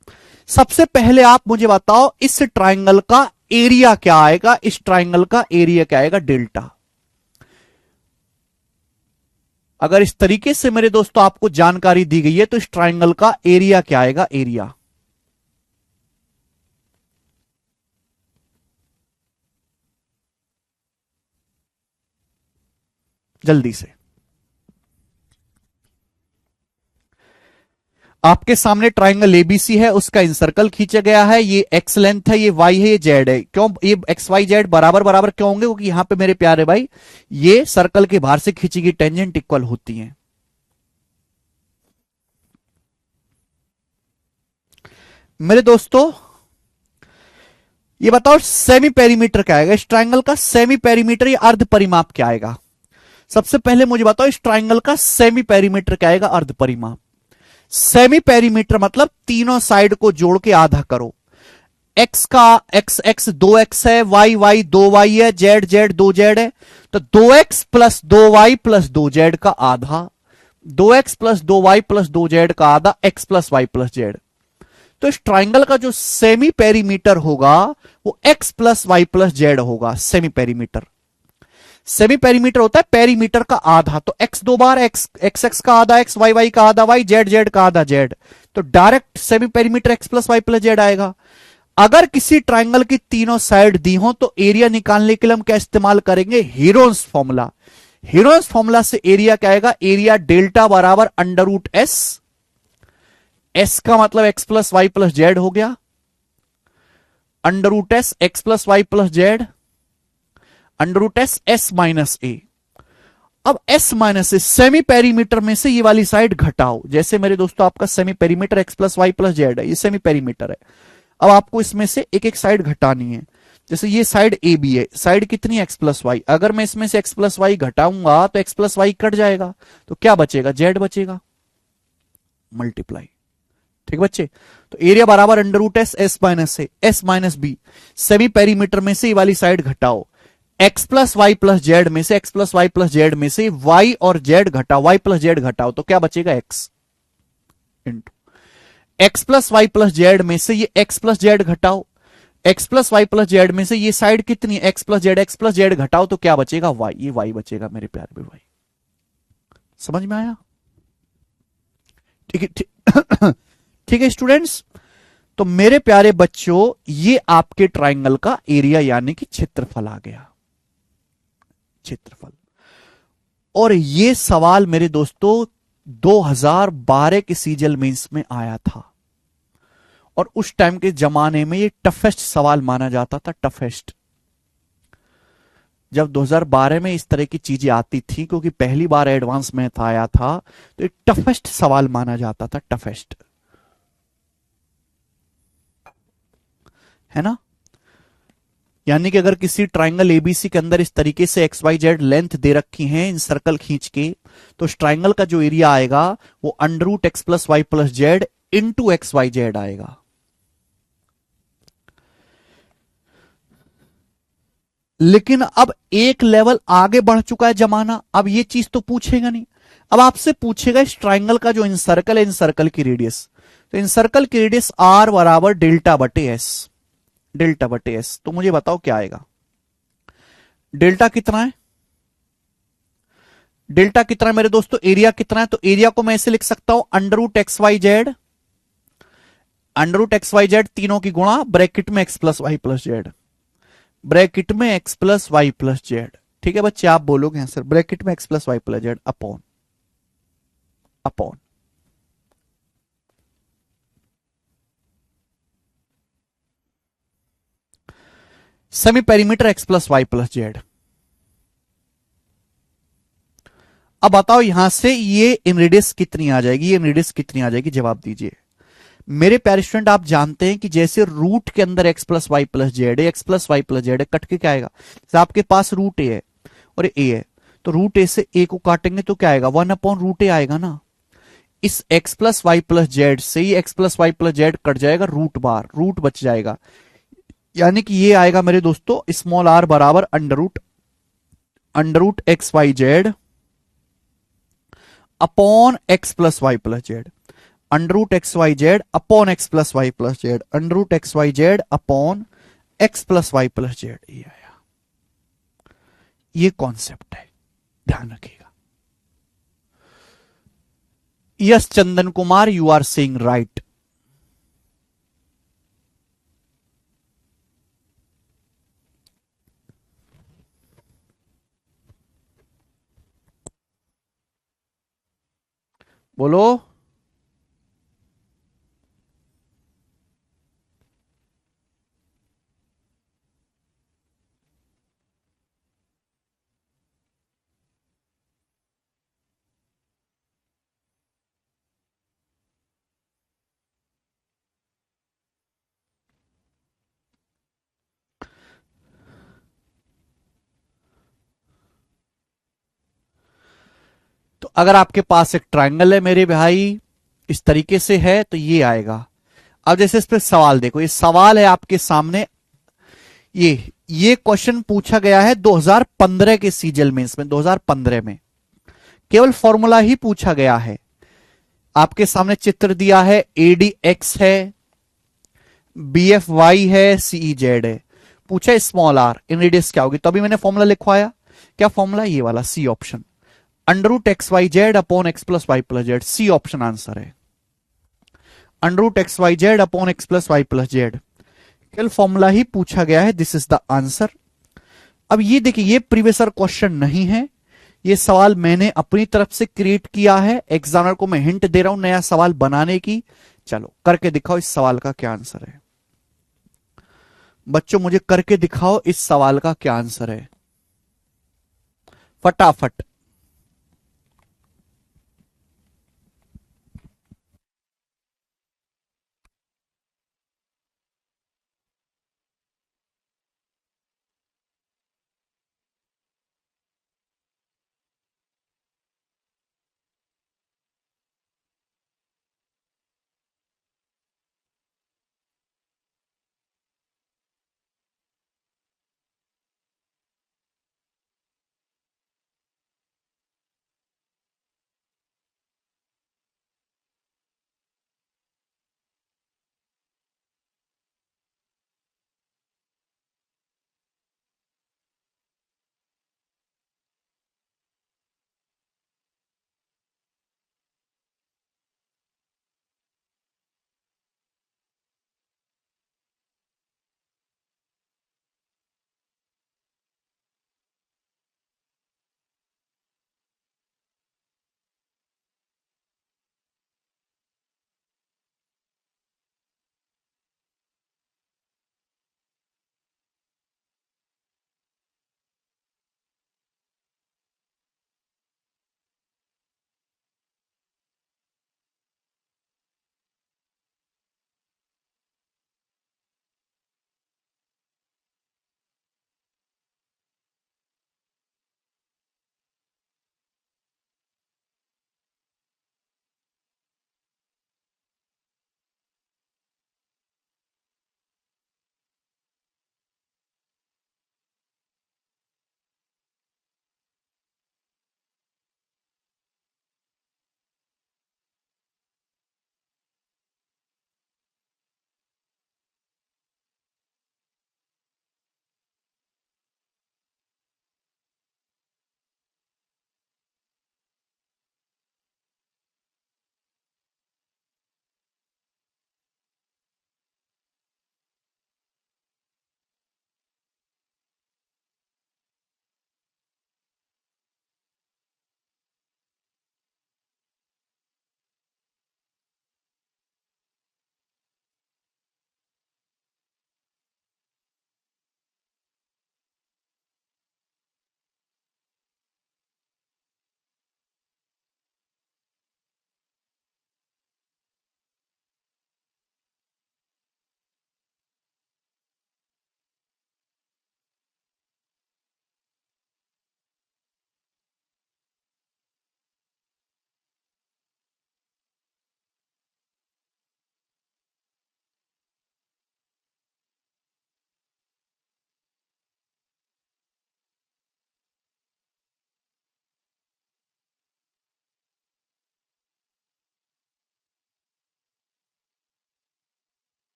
सबसे पहले आप मुझे बताओ, इस ट्राइंगल का एरिया क्या आएगा, इस ट्राइंगल का एरिया क्या आएगा, डेल्टा। अगर इस तरीके से मेरे दोस्तों आपको जानकारी दी गई है तो इस ट्राइंगल का एरिया क्या आएगा, एरिया। जल्दी से, आपके सामने ट्राइंगल एबीसी है, उसका इंसर्कल खींचा गया है, ये एक्स लेंथ है, ये वाई है, ये जेड है। क्यों ये एक्स वाई जेड बराबर बराबर क्यों होंगे, क्योंकि यहां पे मेरे प्यारे भाई ये सर्कल के बाहर से खींची गई टेंजेंट इक्वल होती है। मेरे दोस्तों ये बताओ सेमी पेरीमीटर क्या आएगा, इस ट्राइंगल का सेमी पेरीमीटर या अर्ध परिमाप क्या आएगा। सबसे पहले मुझे बताओ इस ट्राइंगल का सेमी पेरीमीटर क्या आएगा, अर्ध परिमाप। सेमी पेरीमीटर मतलब तीनों साइड को जोड़ के आधा करो। एक्स का एक्स एक्स 2x है, वाई वाई 2y है, जेड जेड 2z है, तो 2x plus 2y plus 2z का आधा, 2x plus 2y plus 2z का आधा, x plus Y plus Z. तो इस ट्राइंगल का जो सेमी पेरीमीटर होगा वो x plus Y plus Z होगा। सेमी पेरीमीटर, सेमी पेरीमीटर होता है पेरीमीटर का आधा, तो x 2 बार x, x x का आधा x, y y का आधा y, z z का आधा z, तो direct semi perimeter x plus Y plus Z आएगा। अगर किसी ट्राइंगल की तीनों साइड दी हो तो एरिया निकालने के लिए हम क्या इस्तेमाल करेंगे, हीरोन्स फॉर्मूला। हीरोन्स फॉर्मूला से एरिया क्या आएगा, एरिया डेल्टा बराबर अंडर रूट एस, एस का मतलब x plus Y plus z हो गया, under root s x plus Y plus z, under root s s minus a. अब s minus a, semi perimeter में से ये वाली साइड घटाओ। जैसे मेरे दोस्तों आपका semi perimeter x plus Y plus Z है, ये सेमी पेरीमीटर है। अब आपको इसमें से एक एक साइड घटानी है। जैसे ये साइड ए बी है, साइड कितनी एक्स प्लस वाई, अगर मैं इसमें से एक्स प्लस वाई घटाऊंगा तो एक्स प्लस वाई कट जाएगा, तो क्या बचेगा, जेड बचेगा, मल्टीप्लाई। ठीक बच्चे, तो एरिया बराबर under root s s minus a, s minus b. Semi perimeter में से ये वाली साइड घटाओ, x plus Y plus Z में से x plus Y plus Z में से वाई और जेड घटाओ, वाई प्लस जेड घटाओ तो क्या बचेगा? X into X plus Y plus Z में से ये एक्स प्लस जेड घटाओ, x plus Y plus Z में से ये साइड कितनी है? एक्स प्लस जेड घटाओ तो क्या बचेगा? वाई। ये वाई बचेगा मेरे प्यारे भाई। समझ में आया? ठीक है, ठीक है स्टूडेंट्स। तो मेरे प्यारे बच्चों, ये आपके ट्राइंगल का एरिया यानी कि क्षेत्रफल आ गया, क्षेत्रफल। और ये सवाल मेरे दोस्तों 2012 के सीजल मेंस में आया था, और उस टाइम के जमाने में ये टफेस्ट सवाल माना जाता था, टफेस्ट। जब 2012 में इस तरह की चीजें आती थी, क्योंकि पहली बार एडवांस मैथ आया था, तो ये टफेस्ट सवाल माना जाता था, टफेस्ट, है ना? यानी कि अगर किसी ट्राइंगल एबीसी के अंदर इस तरीके से एक्स वाई जेड लेंथ दे रखी है इन सर्कल खींच के, तो उस ट्राइंगल का जो एरिया आएगा वो under root X plus Y plus Z into X Y Z आएगा। लेकिन अब एक लेवल आगे बढ़ चुका है जमाना, अब ये चीज तो पूछेगा नहीं। अब आपसे पूछेगा इस ट्राइंगल का जो इनसर्कल है, इनसर्कल की रेडियस, तो इनसर्कल की रेडियस आर बराबर डेल्टा बटे एस, डेल्टा बटे एस। तो मुझे बताओ क्या आएगा? डेल्टा कितना है? डेल्टा कितना है मेरे दोस्तों? एरिया कितना है? तो एरिया को मैं ऐसे लिख सकता हूं, under root x Y z, under root x Y z तीनों की गुणा ब्रैकेट में x plus Y plus z, bracket में x plus Y plus z. ठीक है बच्चे, आप बोलोगे आंसर ब्रैकेट में x plus Y plus Z upon upon semi perimeter x plus Y plus z. अब बताओ यहां से ये इनरेडियस कितनी आ जाएगी, ये इनरेडियस कितनी आ जाएगी? जवाब दीजिए मेरे प्यारे स्टूडेंट। आप जानते हैं कि जैसे रूट के अंदर x plus Y plus Z है, x plus Y plus Z है, कट के क्या आएगा? जैसे आपके पास रूट ए है और ए है, तो रूट ए से ए को काटेंगे तो क्या आएगा? वन अपॉन रूट ए आएगा ना। इस x plus Y plus z से ही x plus Y plus z cut जाएगा, रूट बार, रूट बच जाएगा। यानी कि ये आएगा मेरे दोस्तों स्मॉल आर बराबर under root x Y Z upon x plus Y plus z, under root x Y Z upon x plus Y plus z, under root x Y Z upon x plus Y plus z. ये आया, ये कॉन्सेप्ट है, ध्यान रखिएगा। Yes Chandan Kumar, you are saying right. बोलो। तो अगर आपके पास एक ट्रायंगल है मेरे भाई, इस तरीके से है, तो ये आएगा। अब जैसे इस पे सवाल देखो, ये सवाल है आपके सामने, ये क्वेश्चन पूछा गया है 2015 के सीजल मेंस में, 2015 में केवल फॉर्मूला ही पूछा गया है। आपके सामने चित्र दिया है, एडी एक्स है, बी एफ वाई है, सीई जेड है, पूछा स्मॉल आर इन रेडियस क्या होगी, तभी मैंने फॉर्मूला लिखवाया। क्या फॉर्मूला? ये वाला, C option, under root x Y Z upon x plus Y plus z, C option answer है। Under root x Y Z upon x plus Y plus z, केवल फॉर्मूला ही पूछा गया है, दिस इज द आंसर। अब ये देखिए, ये प्रीवियसर क्वेश्चन नहीं है, ये सवाल मैंने अपनी तरफ से क्रिएट किया है, एग्जामिनर को मैं हिंट दे रहा हूं नया सवाल बनाने की। चलो करके दिखाओ इस सवाल का क्या आंसर है। बच्चों मुझे करके दिखाओ इस सवाल का क्या आंसर है, फटाफट।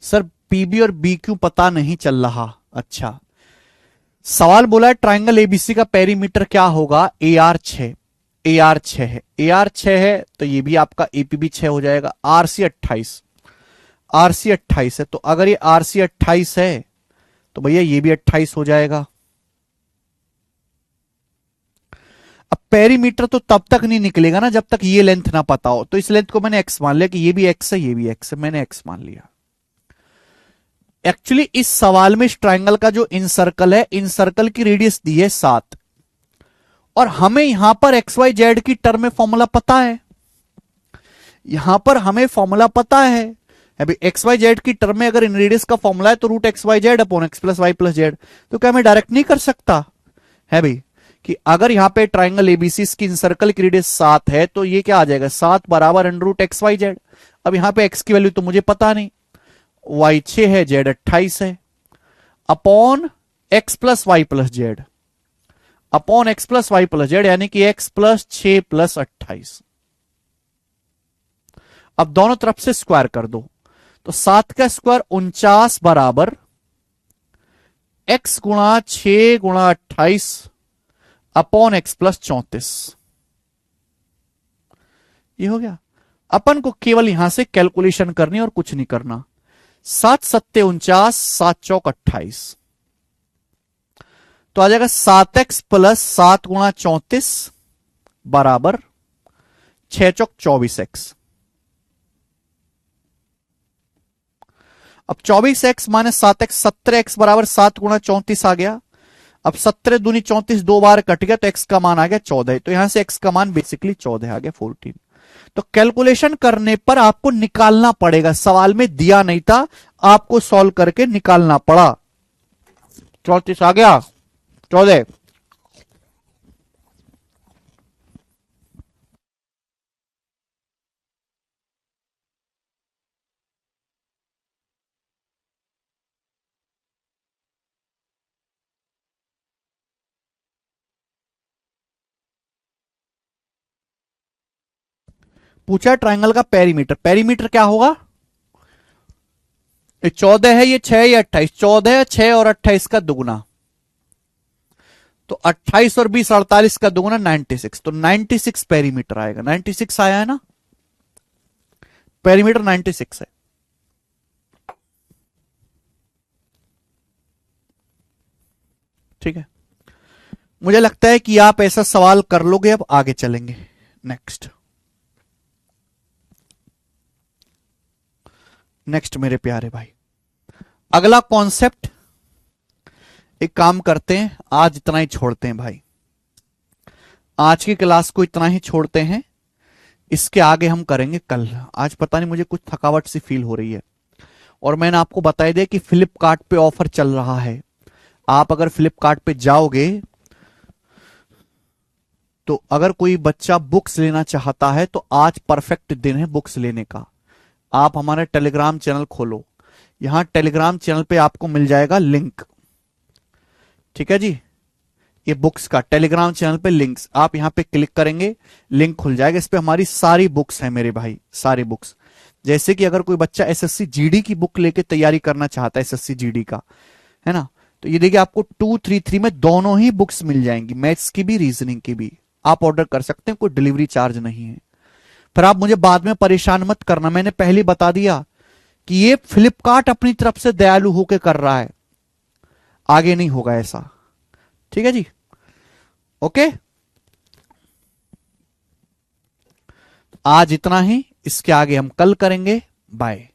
सर पीबी और बी क्यू पता नहीं चल रहा। अच्छा, सवाल बोला है ट्राइंगल एबीसी का पेरीमीटर क्या होगा, ए आर 6, ए आर 6 है, ए आर 6 है तो ये भी आपका एपीबी 6 हो जाएगा। आरसी 28, आरसी 28 है, तो अगर ये आरसी 28 है तो भैया ये भी 28 हो जाएगा। अब पेरीमीटर तो तब तक नहीं निकलेगा ना जब तक ये लेंथ ना पता हो, तो इस लेंथ को मैंने एक्स मान लिया कि ये भी एक्स है, ये भी एक्स है, मैंने एक्स मान लिया। एक्चुअली इस सवाल में इस ट्राइंगल का जो इन सर्कल है, इन सर्कल की रेडियस दी है 7, और हमें यहां पर एक्स वाई जेड की टर्म में फॉर्मूला पता है, यहां पर हमें फॉर्मूला पता है। अभी एक्स वाई जेड की टर्म में अगर इन रेडियस का फॉर्मूला है तो root x Y Z upon x plus Y plus Z, तो क्या मैं डायरेक्ट नहीं कर सकता है भाई कि अगर यहां पे ट्राइंगल एबीसी की इन सर्कल की रेडियस 7 है तो ये क्या आ जाएगा, 7 बराबर under root x Y Z. अब यहां पे एक्स की वैल्यू तो मुझे पता नहीं, वाई 6 है, जेड 28 है, upon x plus Y plus Z, upon x plus Y plus Z, यानी कि एक्स प्लस 6 प्लस 28। अब दोनों तरफ से स्क्वायर कर दो, तो 7 का स्क्वायर 49 बराबर एक्स गुणा 6 गुणा 28 अपॉन एक्स प्लस 34। ये हो गया। अपन को केवल यहां से कैलकुलेशन करनी और कुछ नहीं करना। 7 सत्ते 49, 7 चौक 28, तो आ जाएगा 7x प्लस 7 गुणा 34 बराबर 6 चौक 24x। अब 24x माइनस 7x, 17x बराबर 7 गुणा 34 आ गया। अब 17 दूनी 34 दो बार कट गया तो x का मान आ गया 14, तो यहां से x का मान बेसिकली 14 आ गया, 14। तो कैलकुलेशन करने पर आपको निकालना पड़ेगा, सवाल में दिया नहीं था, आपको सॉल्व करके निकालना पड़ा। 34 आ गया, 14। पूछा ट्राइंगल का पेरीमीटर, पेरीमीटर क्या होगा, ये 14 है, ये 6 या 28, 14 6 और 28 का दुगुना, तो 28 और 20 48 का दुगुना 96, तो 96 पेरीमीटर आएगा। 96 आया है ना, पेरीमीटर 96 है। ठीक है, मुझे लगता है कि आप ऐसा सवाल कर लोगे। अब आगे चलेंगे, नेक्स्ट नेक्स्ट मेरे प्यारे भाई, अगला कॉन्सेप्ट। एक काम करते हैं, आज इतना ही छोड़ते हैं भाई, आज की क्लास को इतना ही छोड़ते हैं, इसके आगे हम करेंगे कल। आज पता नहीं मुझे कुछ थकावट सी फील हो रही है, और मैंने आपको बताया दिया कि फ्लिपकार्ट पे ऑफर चल रहा है। आप अगर फ्लिपकार्ट पे जाओगे तो अगर कोई बच्चा बुक्स लेना चाहता है तो आज परफेक्ट दिन है बुक्स लेने का। आप हमारा टेलीग्राम चैनल खोलो, यहां टेलीग्राम चैनल पे आपको मिल जाएगा लिंक। ठीक है जी, ये बुक्स का टेलीग्राम चैनल पे लिंक्स, आप यहां पे क्लिक करेंगे, लिंक खुल जाएगा। इस पे हमारी सारी बुक्स हैं मेरे भाई, सारी बुक्स। जैसे कि अगर कोई बच्चा एसएससी जीडी की बुक लेके तैयारी करना चाहता है, एसएससी जीडी का, है ना, तो ये देखिए आपको 233 में दोनों ही बुक्स मिल जाएंगी, मैथ्स की भी रीजनिंग की भी। आप ऑर्डर कर सकते हैं, कोई डिलीवरी चार्ज नहीं है। फिर आप मुझे बाद में परेशान मत करना, मैंने पहले बता दिया कि ये फ्लिपकार्ट अपनी तरफ से दयालु होकर कर रहा है, आगे नहीं होगा ऐसा। ठीक है जी, ओके, आज इतना ही, इसके आगे हम कल करेंगे। बाय।